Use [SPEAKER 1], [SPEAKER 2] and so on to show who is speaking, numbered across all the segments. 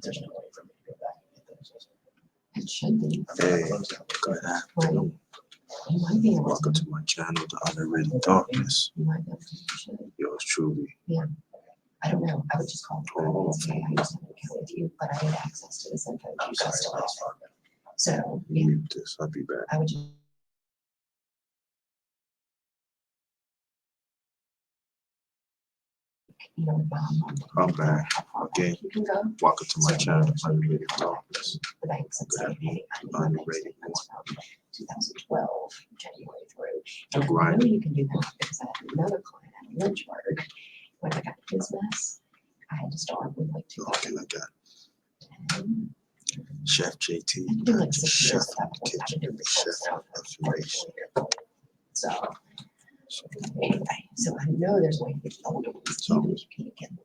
[SPEAKER 1] There's no way for me to go back and get those.
[SPEAKER 2] It should be.
[SPEAKER 3] Hey, good afternoon.
[SPEAKER 2] You might be able
[SPEAKER 3] Welcome
[SPEAKER 2] to.
[SPEAKER 3] to my channel, The Underrated Darkness.
[SPEAKER 2] You might be able to. You should.
[SPEAKER 3] Yours truly.
[SPEAKER 2] I don't know. I would just call the girl and say I used to have an account with you, but I need access to this info. You guys still have it. So yeah,
[SPEAKER 3] Mute this. I'll be back.
[SPEAKER 2] I would just. You know,
[SPEAKER 3] I'm back again.
[SPEAKER 2] you can go.
[SPEAKER 3] Welcome to my channel, Underrated Darkness.
[SPEAKER 2] The banks and say, hey, I need my bank statements from 2012, January through. And I know you can do that because I had another client at Lynchburg. When I got his mess, I had to start with like
[SPEAKER 3] Okay, I got
[SPEAKER 2] 2010.
[SPEAKER 3] Chef JT,
[SPEAKER 2] I do like 6
[SPEAKER 3] Chef
[SPEAKER 2] years
[SPEAKER 3] in
[SPEAKER 2] of
[SPEAKER 3] the kitchen,
[SPEAKER 2] doing
[SPEAKER 3] Chef
[SPEAKER 2] stuff.
[SPEAKER 3] information.
[SPEAKER 2] So anyway, so I know there's a way to get the older ones, even if you can't get them.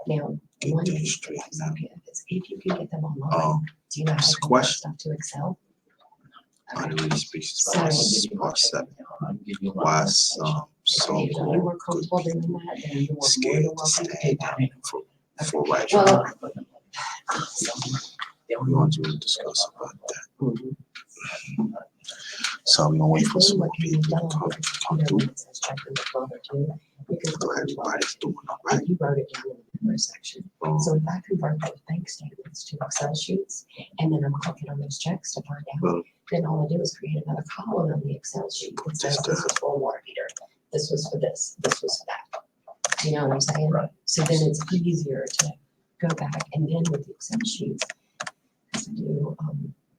[SPEAKER 2] Now,
[SPEAKER 3] Get
[SPEAKER 2] one
[SPEAKER 3] things
[SPEAKER 2] thing
[SPEAKER 3] straight
[SPEAKER 2] that
[SPEAKER 3] now.
[SPEAKER 2] is if you can get them online, do you know how to
[SPEAKER 3] it's a
[SPEAKER 2] convert
[SPEAKER 3] question.
[SPEAKER 2] stuff to Excel? Okay.
[SPEAKER 3] Underrated Species
[SPEAKER 2] So-
[SPEAKER 3] Part 7. Why some so
[SPEAKER 2] If you were
[SPEAKER 3] called good
[SPEAKER 2] comfortable doing
[SPEAKER 3] people
[SPEAKER 2] that, then you were more
[SPEAKER 3] scared
[SPEAKER 2] than
[SPEAKER 3] to
[SPEAKER 2] welcome to do
[SPEAKER 3] stand
[SPEAKER 2] that.
[SPEAKER 3] down for right.
[SPEAKER 2] Well,
[SPEAKER 3] We want to discuss about that.
[SPEAKER 2] mhm.
[SPEAKER 3] So we're gonna wait for
[SPEAKER 2] Then
[SPEAKER 3] some more
[SPEAKER 2] what can be
[SPEAKER 3] people to
[SPEAKER 2] done,
[SPEAKER 3] come
[SPEAKER 2] you know,
[SPEAKER 3] through.
[SPEAKER 2] when it says check in the folder too, you can
[SPEAKER 3] Glad
[SPEAKER 2] put
[SPEAKER 3] everybody's doing all right.
[SPEAKER 2] and you wrote it down in the memory section. So if I convert those bank statements to Excel sheets, and then I'm clicking on those checks to find out,
[SPEAKER 3] Well,
[SPEAKER 2] then all I do is create another column on the Excel sheet that says this was for a water heater, this was for this was for that. You know what I'm saying?
[SPEAKER 1] Right.
[SPEAKER 2] So then it's easier to go back and then with the Excel sheets, as I do,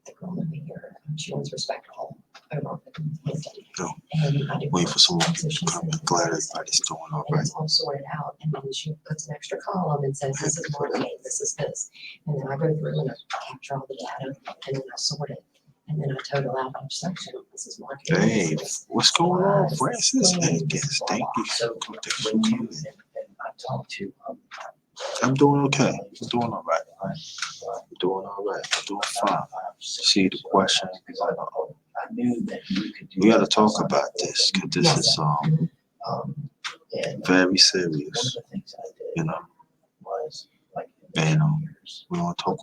[SPEAKER 2] the girl over here, she owns Respectable over in Hampton.
[SPEAKER 3] No.
[SPEAKER 2] And I do.
[SPEAKER 3] wait for some more
[SPEAKER 2] So
[SPEAKER 3] people
[SPEAKER 2] she
[SPEAKER 3] to come in.
[SPEAKER 2] sends
[SPEAKER 3] Glad
[SPEAKER 2] me
[SPEAKER 3] everybody's doing all
[SPEAKER 2] and
[SPEAKER 3] right.
[SPEAKER 2] it's all sorted out, and then she puts an extra column and says, this is marketing, this is this. And then I go through and I capture all the data, and then I sort it, and then I total out each section, this is marketing.
[SPEAKER 3] Hey,
[SPEAKER 2] this is
[SPEAKER 3] what's going on,
[SPEAKER 2] supplies,
[SPEAKER 3] Francis?
[SPEAKER 2] this is
[SPEAKER 3] Hey,
[SPEAKER 2] cleaning, this
[SPEAKER 3] yes,
[SPEAKER 2] is blah,
[SPEAKER 3] thank
[SPEAKER 2] blah.
[SPEAKER 3] you.
[SPEAKER 1] So
[SPEAKER 3] Thanks for
[SPEAKER 1] when you
[SPEAKER 3] coming.
[SPEAKER 1] and I talked to
[SPEAKER 3] I'm doing okay. I'm doing all right. I'm doing all right. I'm doing fine. See the question.
[SPEAKER 1] I knew that you could do.
[SPEAKER 3] We got to talk about this because this
[SPEAKER 2] Yes.
[SPEAKER 3] is
[SPEAKER 1] And
[SPEAKER 3] very
[SPEAKER 1] one of
[SPEAKER 3] serious.
[SPEAKER 1] the things I did
[SPEAKER 3] You know,
[SPEAKER 1] was like.
[SPEAKER 3] and we want to talk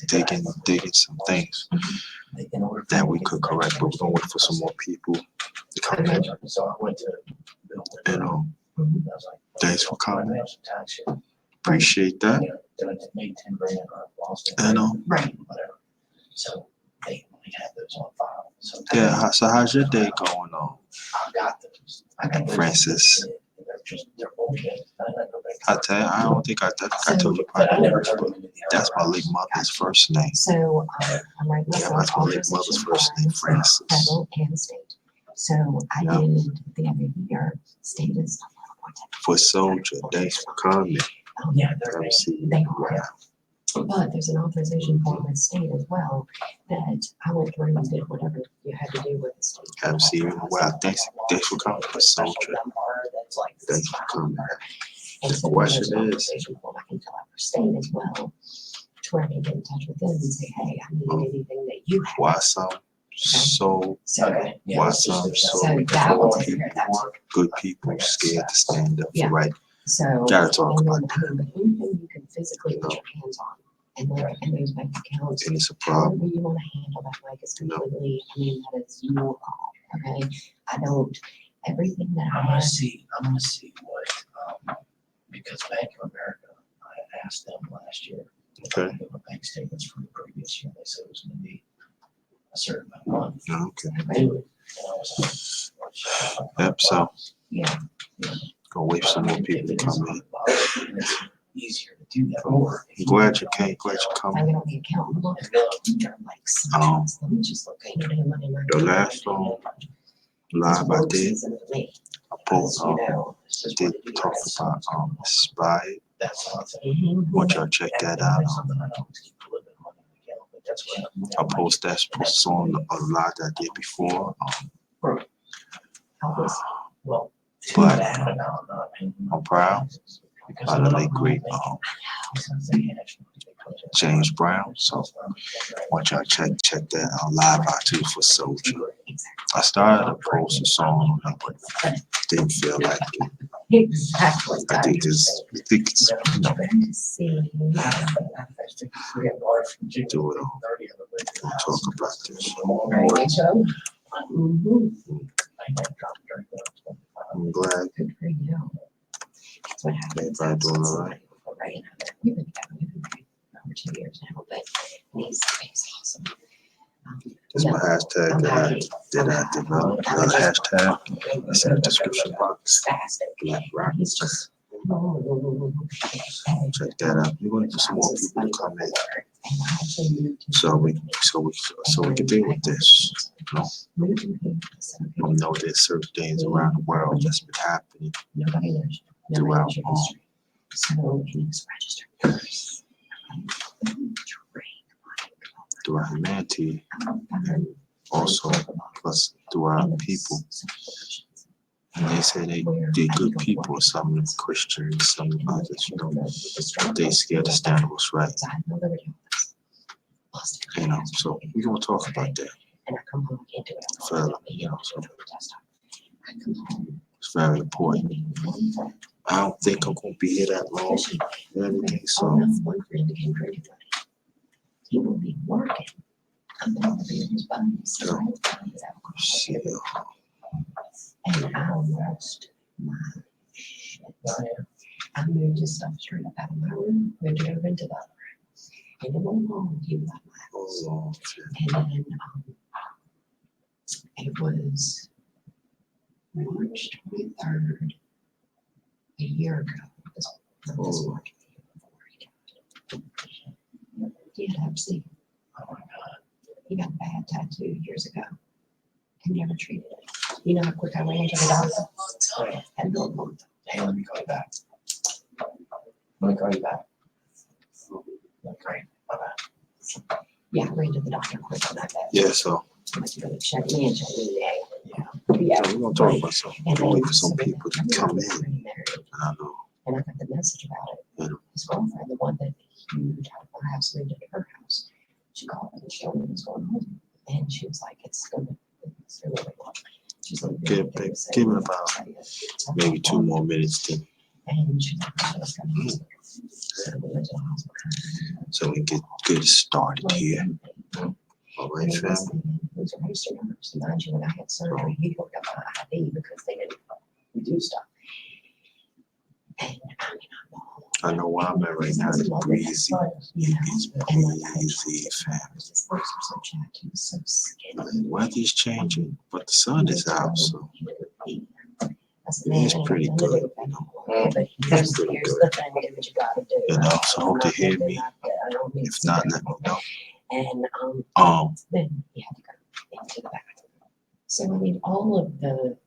[SPEAKER 3] digging some things that we could correct, but we're gonna wait for some more people to come in.
[SPEAKER 1] So I went to Bill.
[SPEAKER 3] You know,
[SPEAKER 2] Mhm.
[SPEAKER 1] I was like,
[SPEAKER 3] thanks for coming.
[SPEAKER 1] I have some tax shit.
[SPEAKER 3] Appreciate that.
[SPEAKER 1] You know, did I made 10 grand or I lost it?
[SPEAKER 3] I know.
[SPEAKER 2] Right.
[SPEAKER 1] Whatever. So they have those on file. So
[SPEAKER 3] Yeah. So how's your day going on,
[SPEAKER 1] I got those. I got those.
[SPEAKER 3] Francis?
[SPEAKER 1] They're bullshit.
[SPEAKER 3] I tell you, I don't think I told you
[SPEAKER 1] But I
[SPEAKER 3] probably,
[SPEAKER 1] never
[SPEAKER 3] but
[SPEAKER 1] turned them into the
[SPEAKER 3] that's my late mother's first name.
[SPEAKER 2] So I'm writing
[SPEAKER 3] Yeah,
[SPEAKER 2] myself
[SPEAKER 3] that's my late mother's
[SPEAKER 2] authorization
[SPEAKER 3] first name,
[SPEAKER 2] forms,
[SPEAKER 3] Francis.
[SPEAKER 2] federal and state. So I
[SPEAKER 3] Yeah.
[SPEAKER 2] did the other year, state is a little more technical.
[SPEAKER 3] For Soldier, thanks for coming.
[SPEAKER 1] Yeah, they're.
[SPEAKER 3] Let me see.
[SPEAKER 2] They are. But there's an authorization form with state as well that I went through and did whatever you had to do with the state.
[SPEAKER 3] Haven't seen you in a while. Thanks for coming for Soldier. Thanks for coming.
[SPEAKER 2] And
[SPEAKER 3] The
[SPEAKER 2] so
[SPEAKER 3] question
[SPEAKER 2] there's an
[SPEAKER 3] is-
[SPEAKER 2] authorization form I can fill out for state as well, to where I can get in touch with them and say, hey, I need anything that you have.
[SPEAKER 3] Why some so
[SPEAKER 2] So,
[SPEAKER 3] why some
[SPEAKER 2] so
[SPEAKER 3] so
[SPEAKER 2] that will take care of that.
[SPEAKER 3] good people scared to stand up
[SPEAKER 2] Yeah.
[SPEAKER 3] for right?
[SPEAKER 2] So.
[SPEAKER 3] Gotta talk
[SPEAKER 2] and
[SPEAKER 3] about
[SPEAKER 2] then, I mean, but anything you can physically put your hands on and like in those bank accounts,
[SPEAKER 3] And it's a problem.
[SPEAKER 2] however you want to handle that, like it's
[SPEAKER 3] No.
[SPEAKER 2] completely, I mean, that is your call, okay? I don't, everything that I
[SPEAKER 1] I'm gonna
[SPEAKER 2] have,
[SPEAKER 1] see what, because Bank of America, I asked them last year.
[SPEAKER 3] Okay.
[SPEAKER 1] They were bank statements from the previous year. They said it was gonna be a certain amount of money.
[SPEAKER 3] Okay.
[SPEAKER 1] to do it. And I was like,
[SPEAKER 3] Yep, so
[SPEAKER 2] yeah,
[SPEAKER 3] gonna wait for some more people to come in.
[SPEAKER 1] It's easier to do that. Or if
[SPEAKER 3] I'm glad you came, glad you
[SPEAKER 2] if I
[SPEAKER 3] come.
[SPEAKER 2] get on the account, look, they're like, let me just look at your money.
[SPEAKER 3] The last live I did, I post
[SPEAKER 2] You know,
[SPEAKER 3] did talk about Spy.
[SPEAKER 1] That's not
[SPEAKER 3] Want y'all to check that out.
[SPEAKER 1] something I always keep a little bit of money in the account, but that's what
[SPEAKER 3] I post that on a lot that I did before.
[SPEAKER 2] how this,
[SPEAKER 1] Well, too
[SPEAKER 3] But
[SPEAKER 1] bad about not paying my
[SPEAKER 3] I'm proud
[SPEAKER 1] taxes, because
[SPEAKER 3] by
[SPEAKER 1] I'm
[SPEAKER 3] the
[SPEAKER 1] not
[SPEAKER 3] late great
[SPEAKER 1] making- since they actually-
[SPEAKER 3] James Brown. So want y'all to check that out live out too for Soldier. I started to post a song on it, but didn't feel like it.
[SPEAKER 2] Exactly.
[SPEAKER 3] I think it's, you know,
[SPEAKER 2] Trying to see.
[SPEAKER 3] do it all. We'll talk about this.
[SPEAKER 2] Right, so. Mhm.
[SPEAKER 3] I'm glad
[SPEAKER 2] Good for you. That's what happens.
[SPEAKER 3] everybody doing all right.
[SPEAKER 2] Right. We've been married over 2 years now, but he's awesome.
[SPEAKER 3] That's my hashtag that I developed. Another hashtag. It's in the description box. Black Rock.
[SPEAKER 2] He's just.
[SPEAKER 3] Check that out. We're going to do some more people to come in, so we can deal with this. You know, there's certain things around the world that's been happening throughout
[SPEAKER 2] So he was registered nurse.
[SPEAKER 3] throughout humanity, and also plus throughout people. And they say they're good people, some of them Christians, some others, you know, but they scared to stand what's right. You know, so we're gonna talk about that further, you know, so it's very important. I don't think I'm gonna be here that long and everything, so
[SPEAKER 2] He will be working. I'm not gonna be in his buttons.
[SPEAKER 3] shit.
[SPEAKER 2] And I lost my shit. I moved his stuff straight up out of my room, moved it over into the other room. And it went home, he was at my house.
[SPEAKER 3] Oh, shit.
[SPEAKER 2] And then, it was March 23rd, a year ago. This March before he died. He had Hep C.
[SPEAKER 1] Oh my God.
[SPEAKER 2] He got a bad tattoo years ago and never treated it. You know how quick I ran into the doctor? And no month.
[SPEAKER 1] Hey, let me call you back. Let me call you back. Great. Bye-bye.
[SPEAKER 2] Yeah, I ran to the doctor quick on that day.
[SPEAKER 3] Yeah, so
[SPEAKER 2] I went to go check me and check me.
[SPEAKER 1] Yeah.
[SPEAKER 2] Yeah.
[SPEAKER 3] we're gonna talk about something.
[SPEAKER 2] And
[SPEAKER 3] I'm waiting
[SPEAKER 2] then
[SPEAKER 3] for some
[SPEAKER 2] so
[SPEAKER 3] people to
[SPEAKER 2] then
[SPEAKER 3] come
[SPEAKER 2] I was
[SPEAKER 3] in.
[SPEAKER 2] already married,
[SPEAKER 3] And I know.
[SPEAKER 2] and I got the message about it.
[SPEAKER 3] Yeah.
[SPEAKER 2] His girlfriend, the one that he moved out of our house, moved into her house. She called me and showed me what was going on. And she was like, it's really well. She's like,
[SPEAKER 3] Give it about maybe 2 more minutes then,
[SPEAKER 2] And she's like, oh, it's coming. So we went to the hospital.
[SPEAKER 3] so we can get it started here. All right,
[SPEAKER 2] And it was,
[SPEAKER 3] family.
[SPEAKER 2] it was a registered nurse. Mind you, when I had surgery, he looked up my ID because they didn't do stuff. And I mean,
[SPEAKER 3] I know where I'm at right now. It's breezy. It's breezy, fam.
[SPEAKER 2] his lips were so chapped, he was so skinny.
[SPEAKER 3] The weather's changing, but the sun is out, so
[SPEAKER 2] It's
[SPEAKER 3] it's pretty good, you know.
[SPEAKER 2] But here's the thing, do what you gotta do.
[SPEAKER 3] You know, so hope they hear me. If not, let me know.
[SPEAKER 2] And then he had to go into the bathroom. So I mean, all of the,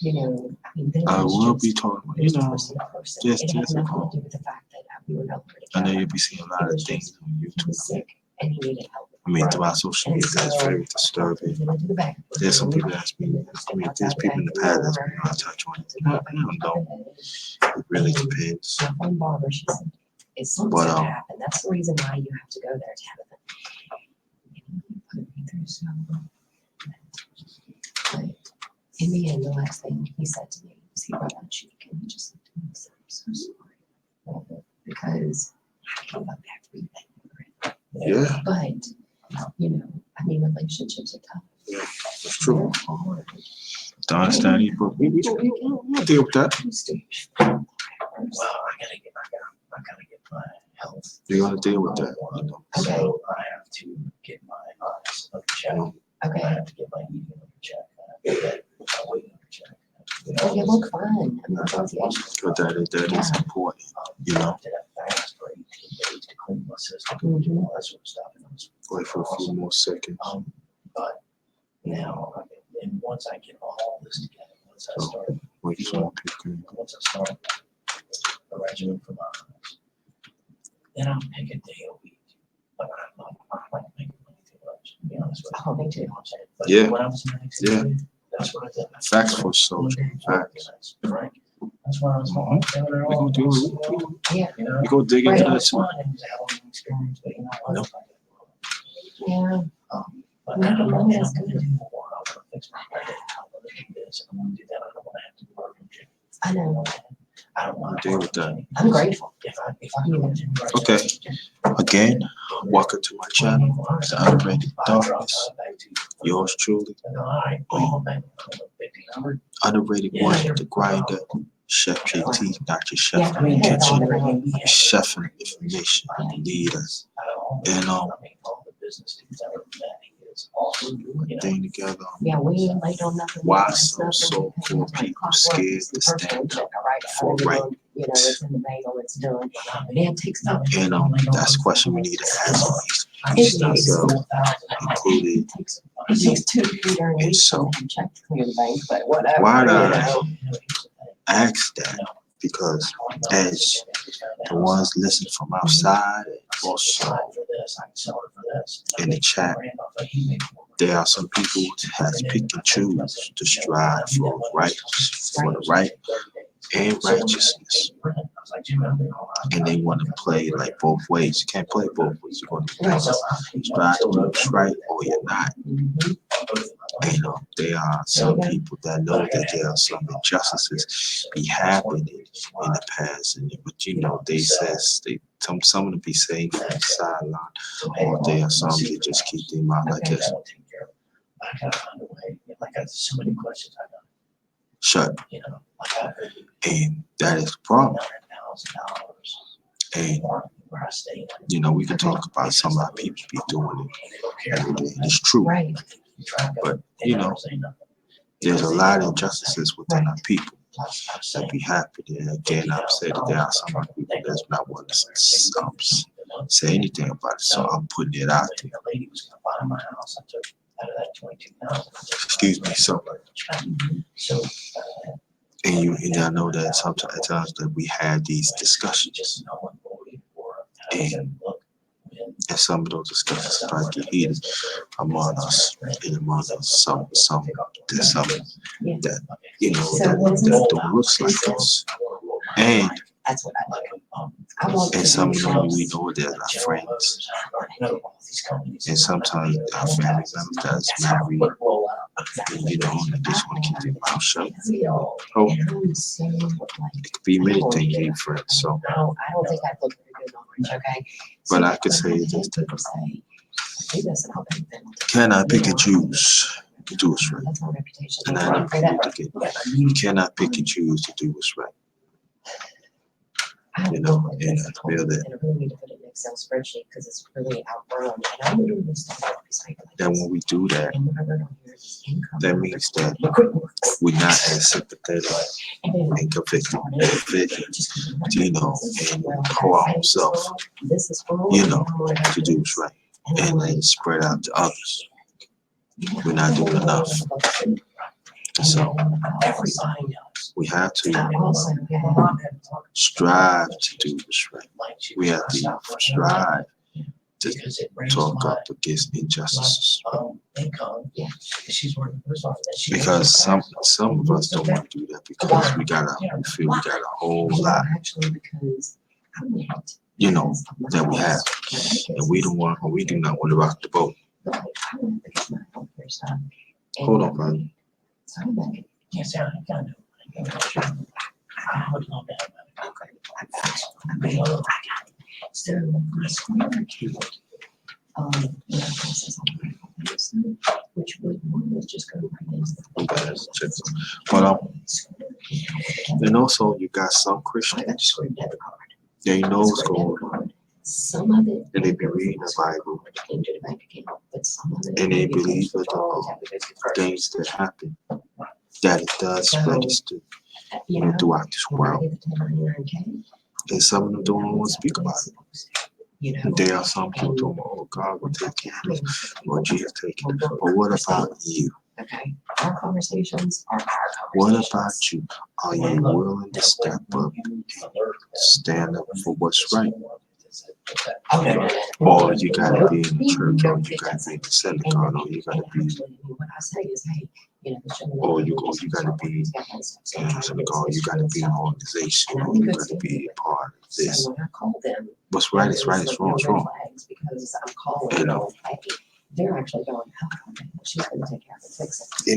[SPEAKER 2] you know, I mean, then
[SPEAKER 3] I
[SPEAKER 2] it was
[SPEAKER 3] will
[SPEAKER 2] just-
[SPEAKER 3] be talking,
[SPEAKER 2] it
[SPEAKER 3] you
[SPEAKER 2] was
[SPEAKER 3] know,
[SPEAKER 2] person to person.
[SPEAKER 3] just
[SPEAKER 2] It had
[SPEAKER 3] as a
[SPEAKER 2] nothing
[SPEAKER 3] call.
[SPEAKER 2] to do with the fact that we were nowhere
[SPEAKER 3] I know
[SPEAKER 2] together.
[SPEAKER 3] you'll be seeing a lot of things on
[SPEAKER 2] He
[SPEAKER 3] YouTube.
[SPEAKER 2] was sick and he needed help.
[SPEAKER 3] I mean, throughout social media, that's very disturbing.
[SPEAKER 2] He went to the bathroom.
[SPEAKER 3] There's some people ask me, I mean, there's people in the past that's been on touch on it. I don't know. It really depends.
[SPEAKER 2] My phone barber, she said, it's something
[SPEAKER 3] But,
[SPEAKER 2] that happened. That's the reason why you have to go there to have it. Put me through some. But in the end, the last thing he said to me was he rubbed my cheek and he just looked at me and said, I'm so sorry. Because I gave up everything.
[SPEAKER 3] Yeah,
[SPEAKER 2] But, you know, I mean, relationships are tough.
[SPEAKER 3] that's true.
[SPEAKER 2] They're hard.
[SPEAKER 3] Don't understand it, but we'll deal with that.
[SPEAKER 1] Well, I gotta get my health.
[SPEAKER 3] We're gonna deal with that, you know.
[SPEAKER 1] So I have to get my eyes under check. I
[SPEAKER 2] Okay.
[SPEAKER 1] have to get my eating under check. I have to get my weight under check.
[SPEAKER 2] Well, you look fine. I mean, both of you.
[SPEAKER 3] But that is important, you know.
[SPEAKER 1] I have to fast for 18 days to clean my system, and all that sort of stuff. And I was
[SPEAKER 3] Wait for a few more seconds.
[SPEAKER 1] But now, and once I get all this together, once I start,
[SPEAKER 3] Wait for more people.
[SPEAKER 1] once I start a regimen for my eyes, then I'll pick a day a week. But I like making money too much, to be honest with you.
[SPEAKER 2] Oh, me too.
[SPEAKER 1] You know what I'm saying? But
[SPEAKER 3] Yeah.
[SPEAKER 1] when I was in
[SPEAKER 3] Yeah.
[SPEAKER 1] Mexico, that's what I did.
[SPEAKER 3] Facts for soldier. Facts.
[SPEAKER 1] Right. That's why I was doing it
[SPEAKER 3] We
[SPEAKER 1] all.
[SPEAKER 3] gonna do it.
[SPEAKER 2] Yeah.
[SPEAKER 1] You know?
[SPEAKER 3] We gonna dig
[SPEAKER 1] Right,
[SPEAKER 3] into
[SPEAKER 1] it
[SPEAKER 3] that
[SPEAKER 1] was
[SPEAKER 3] too.
[SPEAKER 1] fun, it was a hell of an experience, but you know what?
[SPEAKER 2] Yeah.
[SPEAKER 1] But
[SPEAKER 2] Making
[SPEAKER 1] now
[SPEAKER 2] money
[SPEAKER 1] I'm
[SPEAKER 2] is
[SPEAKER 1] gonna
[SPEAKER 2] good.
[SPEAKER 1] do more, I wanna fix my credit, I wanna do this, I wanna do that, I don't wanna have to work from gym.
[SPEAKER 2] I know.
[SPEAKER 3] deal with that.
[SPEAKER 2] I'm grateful.
[SPEAKER 3] Okay. Again, welcome to my channel, The Underrated Darkness. Yours truly. Underrated one, the grinder, Chef JT, not your chef in the kitchen, chef in information, leader. And thing together.
[SPEAKER 2] Yeah, we ain't laid on nothing.
[SPEAKER 3] Why some so-called people scared to stand up for right?
[SPEAKER 2] You know, it's in the bagel, it's done. And it takes time.
[SPEAKER 3] And that's a question we need to ask ourselves, included.
[SPEAKER 2] It takes 2 to 3
[SPEAKER 3] And so,
[SPEAKER 2] check to clear the bank, but whatever.
[SPEAKER 3] why did
[SPEAKER 2] you
[SPEAKER 3] I
[SPEAKER 2] know.
[SPEAKER 3] ask that? Because as the ones listening from outside, also in the chat, there are some people who has pick and choose to strive for the right and righteousness. And they want to play like both ways. You can't play both ways. You're going to strive to do what's right or you're not. And there are some people that know that there are some injustices be happening in the past, but they says some of them be saying from the sideline, or there are some that just keep their mouth like this. Shut. And that is the problem. And we can talk about some of our people be doing it every day. It's true.
[SPEAKER 2] Right.
[SPEAKER 3] But there's a lot of injustices within our people that be happening. Again, I've said that there are some people that's not want to say anything about it, so I'm putting it out there. Excuse me. So, and I know that sometimes at times that we have these discussions, and some of those discussions might get heated among us, and among some that that don't look like us, and
[SPEAKER 2] That's what I like.
[SPEAKER 3] and some of them we know they're our friends, and sometimes our family members that's married, and they just want to keep their mouth shut. Oh, it could be many things, you friends. So,
[SPEAKER 2] I don't think I look very good on Orange, okay?
[SPEAKER 3] but I could say this: can I pick and choose to do what's right?
[SPEAKER 2] That's my reputation.
[SPEAKER 3] And I never forget again. You cannot pick and choose to do what's right. And I feel that.
[SPEAKER 2] And I really need to put it in an Excel spreadsheet because it's really outgrown. And I literally started
[SPEAKER 3] That when we do that,
[SPEAKER 2] and what I wrote on here is income.
[SPEAKER 3] that means that we're not as sympathetic and convicted, and pour out ourselves, to do what's right, and then spread out to others. We're not doing enough. So we have to strive to do what's right. We have to strive to talk up against injustices. Because some of us don't want to do that because we feel we got a whole lot, that we have, and we do not want to rock the boat. Hold on, man.
[SPEAKER 1] Yes, I can do. I would love to have that.
[SPEAKER 2] So my square account, which would one was just go right into
[SPEAKER 3] And also you got some Christians, they know what's going on,
[SPEAKER 2] some of it,
[SPEAKER 3] and they be reading the Bible,
[SPEAKER 2] into the bank account, but some of it,
[SPEAKER 3] and they believe that things that happen, that it does register throughout this world. And some of them don't want to speak about it. And there are some people who don't, oh, God will take care of it, or Jesus take care of it. But what about you?
[SPEAKER 2] Okay, our conversations are our
[SPEAKER 3] What
[SPEAKER 2] conversations.
[SPEAKER 3] about you? Are you willing to step up and stand up for what's right? Or you gotta be in the church, or you gotta be in the synagogue, or you gotta be,
[SPEAKER 2] What I say is, hey,
[SPEAKER 3] or you gotta be in the synagogue, you gotta be in an organization, or you gotta be a part of this.
[SPEAKER 2] So when I call them,
[SPEAKER 3] What's right is right, it's wrong is wrong.
[SPEAKER 2] because I'm calling them, hey, they're actually going, oh, okay, she's gonna take care of it, fix it.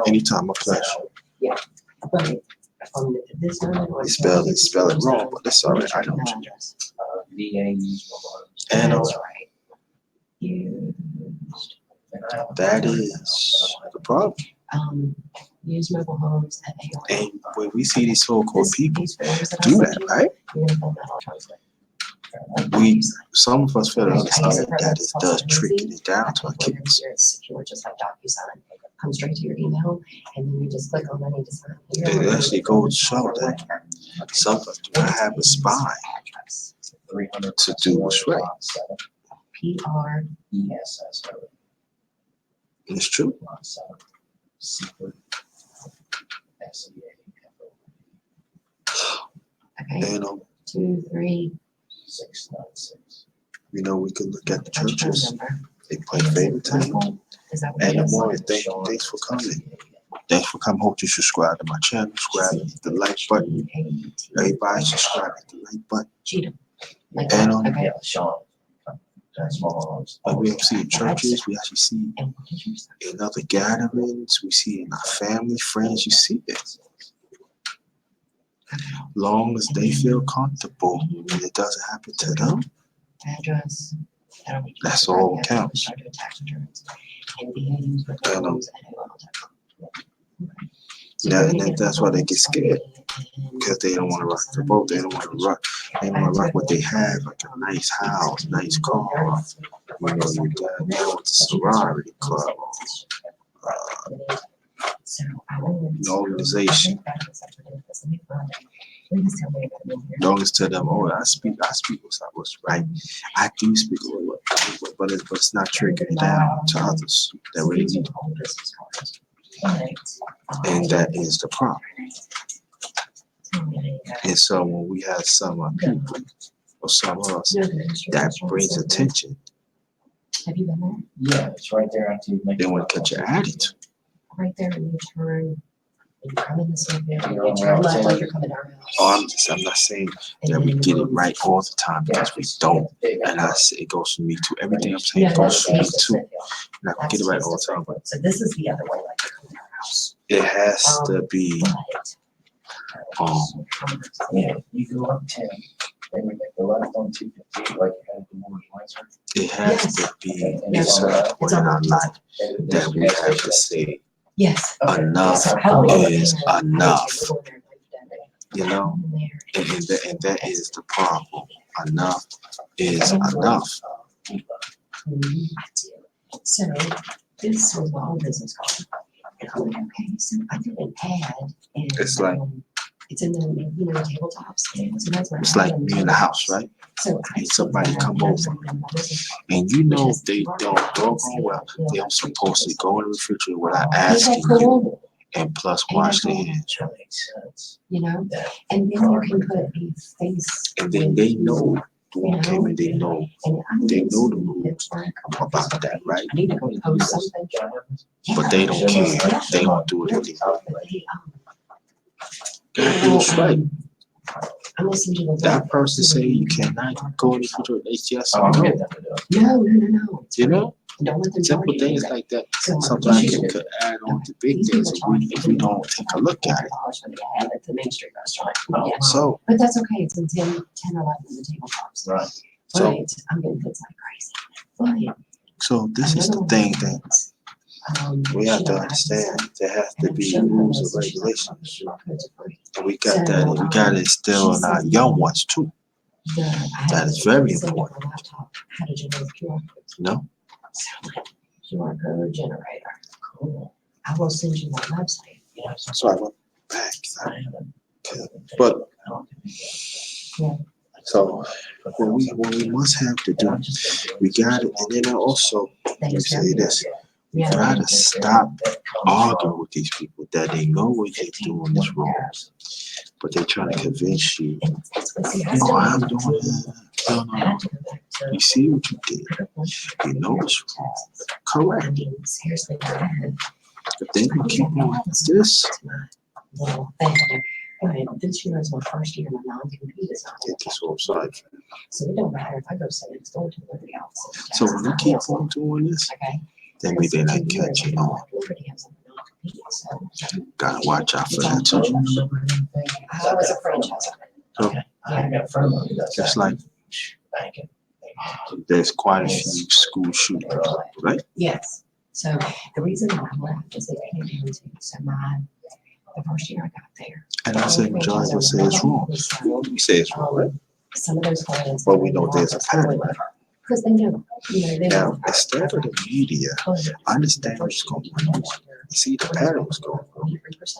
[SPEAKER 3] Anytime, my pleasure.
[SPEAKER 2] Yeah, but on this one.
[SPEAKER 3] They spell it wrong, but that's all right. I know what you mean.
[SPEAKER 1] VA used mobile homes.
[SPEAKER 3] And
[SPEAKER 2] That's right. Used,
[SPEAKER 1] And I have-
[SPEAKER 3] that is the problem.
[SPEAKER 2] Used mobile homes at AOL.
[SPEAKER 3] And when we see these so-called people
[SPEAKER 2] These forms that I
[SPEAKER 3] do
[SPEAKER 2] sent
[SPEAKER 3] that,
[SPEAKER 2] you,
[SPEAKER 3] right?
[SPEAKER 2] you're gonna fill that all translate.
[SPEAKER 3] Some of us fail to
[SPEAKER 2] Right, I
[SPEAKER 3] understand
[SPEAKER 2] use a
[SPEAKER 3] that
[SPEAKER 2] program
[SPEAKER 3] it
[SPEAKER 2] that's called
[SPEAKER 3] does
[SPEAKER 2] Easy.
[SPEAKER 3] trickle it down to our
[SPEAKER 2] Where
[SPEAKER 3] kids.
[SPEAKER 2] it's secure, just like DocuSign. Come straight to your email, and then you just click on I need to sign here.
[SPEAKER 3] It actually goes to show that some of us do not have a spine
[SPEAKER 2] Address.
[SPEAKER 1] 300
[SPEAKER 3] to do what's right.
[SPEAKER 2] PR.
[SPEAKER 1] ESS.
[SPEAKER 3] It's true.
[SPEAKER 1] Lot 7. Secret. SEA.
[SPEAKER 2] Okay,
[SPEAKER 3] And
[SPEAKER 2] 2, 3.
[SPEAKER 1] 696.
[SPEAKER 3] we could look at the
[SPEAKER 2] What's your phone
[SPEAKER 3] churches.
[SPEAKER 2] number?
[SPEAKER 3] They play favoritism.
[SPEAKER 2] Local? Is that what
[SPEAKER 3] And
[SPEAKER 2] it
[SPEAKER 3] the
[SPEAKER 2] is?
[SPEAKER 3] more, thanks for coming. Thanks for coming. Hope you subscribe to my channel. Subscribe, hit the like button. Everybody subscribe, hit the like button.
[SPEAKER 2] Cheatham. Like
[SPEAKER 3] And
[SPEAKER 2] that, okay.
[SPEAKER 1] Yeah, Sean. Small homes.
[SPEAKER 3] Like we see in churches, we actually see
[SPEAKER 2] And what did you say?
[SPEAKER 3] in other gatherings, we see in our family, friends, you see it. Long as they feel comfortable and it doesn't happen to them,
[SPEAKER 2] Address. I don't need you to
[SPEAKER 3] that's
[SPEAKER 2] put
[SPEAKER 3] all
[SPEAKER 2] that.
[SPEAKER 3] counts.
[SPEAKER 2] Start doing tax returns. And VAs with
[SPEAKER 3] I know.
[SPEAKER 2] homes and AOL.com. Okay. So
[SPEAKER 3] Yeah,
[SPEAKER 2] you're
[SPEAKER 3] and
[SPEAKER 2] gonna get
[SPEAKER 3] that's
[SPEAKER 2] a
[SPEAKER 3] why they
[SPEAKER 2] hold
[SPEAKER 3] get
[SPEAKER 2] of
[SPEAKER 3] scared,
[SPEAKER 2] somebody
[SPEAKER 3] because they don't want to rock the boat. They don't want to rock. They don't want to rock what they have, like a nice house, nice car. You know, you got now it's a sorority club,
[SPEAKER 2] So I will.
[SPEAKER 3] an organization.
[SPEAKER 2] Please tell me about it.
[SPEAKER 3] Don't just tell them, oh, I speak what's right. I do speak but it's not trickling down to others that really need it. And that is the problem. And so when we have some people or some of us that brings attention,
[SPEAKER 2] Have you been there?
[SPEAKER 1] Yeah, it's right there until you make.
[SPEAKER 3] they want to catch your attitude.
[SPEAKER 2] Right there, and you turn, you come in this way, you
[SPEAKER 1] You're
[SPEAKER 2] turn
[SPEAKER 1] on
[SPEAKER 2] left
[SPEAKER 1] the
[SPEAKER 2] like you're coming to our house.
[SPEAKER 3] Oh, I'm not saying that we get it right all the time because we don't. And I say it goes for me too. Everything I'm saying goes for me too. And I can get it right all the time, but
[SPEAKER 2] So this is the other way, like you're coming to our house.
[SPEAKER 3] it has to be
[SPEAKER 1] Yeah, you go up 10, then we make the left on 250, like you had the morning lights.
[SPEAKER 3] it has to be a certain point in our life that we have to say
[SPEAKER 2] Yes.
[SPEAKER 3] enough
[SPEAKER 2] So how many
[SPEAKER 3] is
[SPEAKER 2] people are
[SPEAKER 3] enough.
[SPEAKER 2] going there like that?
[SPEAKER 3] You know,
[SPEAKER 2] There.
[SPEAKER 3] and that is the problem. Enough is enough.
[SPEAKER 2] Mhm. So this was my old business card. And I'm like, okay, so I did an ad and.
[SPEAKER 3] It's like-
[SPEAKER 2] It's in the, tabletops. So that's where.
[SPEAKER 3] It's like me in the house, right?
[SPEAKER 2] So.
[SPEAKER 3] And somebody come over. And you know they don't doggone well. They don't supposedly go in the refrigerator without asking you and plus wash their hands.
[SPEAKER 1] That makes sense.
[SPEAKER 2] And then you can put a face.
[SPEAKER 3] And then they know the one came and they know
[SPEAKER 2] And
[SPEAKER 3] they know the rules about that, right?
[SPEAKER 2] I need to go post something.
[SPEAKER 3] But they don't care. They don't do it anyway. Gotta do what's right.
[SPEAKER 2] I'm listening to the.
[SPEAKER 3] That person say you cannot go in the refrigerator. It's yes
[SPEAKER 1] Oh,
[SPEAKER 3] or
[SPEAKER 1] I'm
[SPEAKER 3] no.
[SPEAKER 1] getting them to do it.
[SPEAKER 2] No.
[SPEAKER 3] You know,
[SPEAKER 2] Don't let them.
[SPEAKER 3] simple
[SPEAKER 2] charge you
[SPEAKER 3] things
[SPEAKER 2] anything.
[SPEAKER 3] like that.
[SPEAKER 2] So,
[SPEAKER 3] Sometimes
[SPEAKER 2] you
[SPEAKER 3] you could add on to big things if we don't take a look at it.
[SPEAKER 2] At the Main Street restaurant.
[SPEAKER 1] Oh,
[SPEAKER 2] Yeah.
[SPEAKER 3] So,
[SPEAKER 2] But that's okay. It's in 10, 11 in the tabletops.
[SPEAKER 1] Right.
[SPEAKER 3] so,
[SPEAKER 2] But I'm getting hits like crazy. But
[SPEAKER 3] so this is the thing that we have to understand. There has to be rules and regulations. And we got that. We got to instill in our young ones too. That is very important.
[SPEAKER 2] How to generate QR codes.
[SPEAKER 3] No?
[SPEAKER 2] QR code generator. Cool. I will send you that website.
[SPEAKER 1] Yeah,
[SPEAKER 3] So I went back.
[SPEAKER 1] I haven't.
[SPEAKER 3] But
[SPEAKER 1] I don't
[SPEAKER 2] Yeah.
[SPEAKER 3] so what we must have to do, we got it. And then also, let me say this. We
[SPEAKER 2] Yeah.
[SPEAKER 3] gotta stop arguing with these people that they know what they're doing is wrong, but they're trying to convince you, oh, I'm doing it. No. You see what you did. You know it's wrong. Correct.
[SPEAKER 2] Seriously,
[SPEAKER 3] If they can keep on like this,
[SPEAKER 2] little thing. Right, this year is my first year in a non-compete is not.
[SPEAKER 3] get this website.
[SPEAKER 2] So it don't matter if I go sit next door to Liberty office.
[SPEAKER 3] So when you keep on doing this,
[SPEAKER 2] Okay.
[SPEAKER 3] then we did not catch it on.
[SPEAKER 2] Liberty has a non-compete. So
[SPEAKER 3] Gotta watch out for that
[SPEAKER 2] it's
[SPEAKER 3] too.
[SPEAKER 2] all- I was a franchise owner.
[SPEAKER 1] Okay, I got a friend who does
[SPEAKER 3] Just
[SPEAKER 1] that.
[SPEAKER 3] like
[SPEAKER 1] Banking.
[SPEAKER 3] there's quite a few school shootings, right?
[SPEAKER 2] Yes. So the reason that I left is it came down to, so the first year I got there.
[SPEAKER 3] And I said, majority will say it's wrong. We say it's wrong, right?
[SPEAKER 2] Some of those clients.
[SPEAKER 3] But we know there's a pattern.
[SPEAKER 2] Because they know, they
[SPEAKER 3] Now,
[SPEAKER 2] know.
[SPEAKER 3] instead of the media, understand what's going on. See the pattern was going on.
[SPEAKER 2] 3%.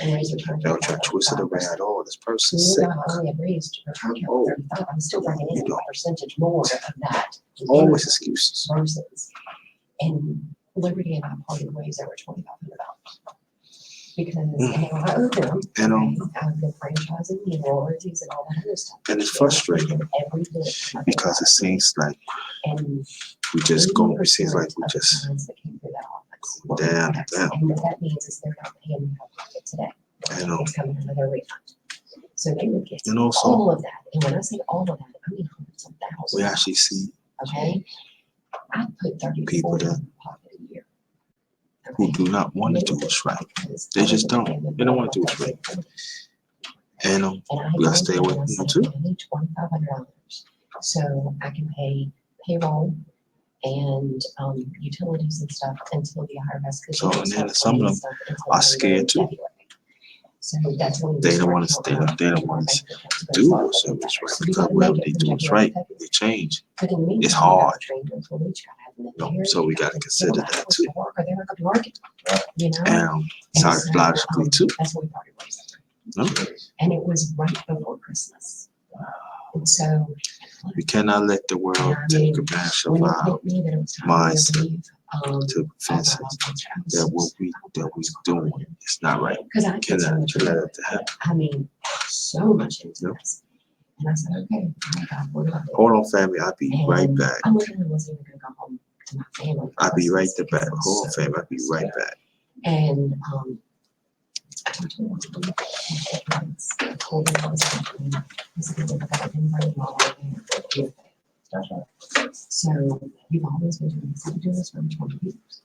[SPEAKER 2] And raise return.
[SPEAKER 3] They'll try to twist it around. Oh, this person's
[SPEAKER 2] Even
[SPEAKER 3] sick.
[SPEAKER 2] though I only had raised return count
[SPEAKER 3] Oh,
[SPEAKER 2] 35, I'm still bringing in
[SPEAKER 3] you
[SPEAKER 2] a percentage more of that.
[SPEAKER 3] Always excuses.
[SPEAKER 2] Versus, and Liberty and I parted ways over $2,500. Because, I owed them,
[SPEAKER 3] And,
[SPEAKER 2] I owed them franchising and royalties and all that other stuff.
[SPEAKER 3] And it's frustrating
[SPEAKER 2] Every bit of my
[SPEAKER 3] because it seems like
[SPEAKER 2] And
[SPEAKER 3] we just go, it
[SPEAKER 2] 80%
[SPEAKER 3] seems like we
[SPEAKER 2] of the
[SPEAKER 3] just
[SPEAKER 2] clients that came through that office were
[SPEAKER 3] down,
[SPEAKER 2] correct.
[SPEAKER 3] down.
[SPEAKER 2] And what that means is they're not paying me out of pocket today. It's coming out of their refund. So they would get
[SPEAKER 3] And also,
[SPEAKER 2] all of that. And when I say all of that, I mean hundreds of thousands.
[SPEAKER 3] we actually see
[SPEAKER 2] Okay? I put 30
[SPEAKER 3] people that
[SPEAKER 2] in my pocket a year.
[SPEAKER 3] who do not want to do what's right. They just don't. They don't want to do what's right. And we gotta stay away from them too.
[SPEAKER 2] I need $2,500 so I can pay payroll and utilities and stuff until the IRS.
[SPEAKER 3] So, and then some of them are scared too.
[SPEAKER 2] So that's when
[SPEAKER 3] They don't want to stay. They don't want to do what's right because whatever they do is right. They change. It's hard. So we gotta consider that too. And psychologically too.
[SPEAKER 2] That's what we parted ways.
[SPEAKER 3] No?
[SPEAKER 2] And it was right before Christmas. And so.
[SPEAKER 3] We cannot let the world take advantage of our mindset to offense us. That what we doing is not right. Cannot let it happen.
[SPEAKER 2] I mean, so much into this. And I said, okay, oh God, what do I do?
[SPEAKER 3] Hold on, family. I'll be right back.
[SPEAKER 2] I literally wasn't even gonna go home to my family.
[SPEAKER 3] I'll be right back. Hold on, family. I'll be right back.
[SPEAKER 2] And I talked to one of them. I told them I was going. I said, "Look, I got anybody involved in it." So you've always been doing this. I've been doing this for 20 years.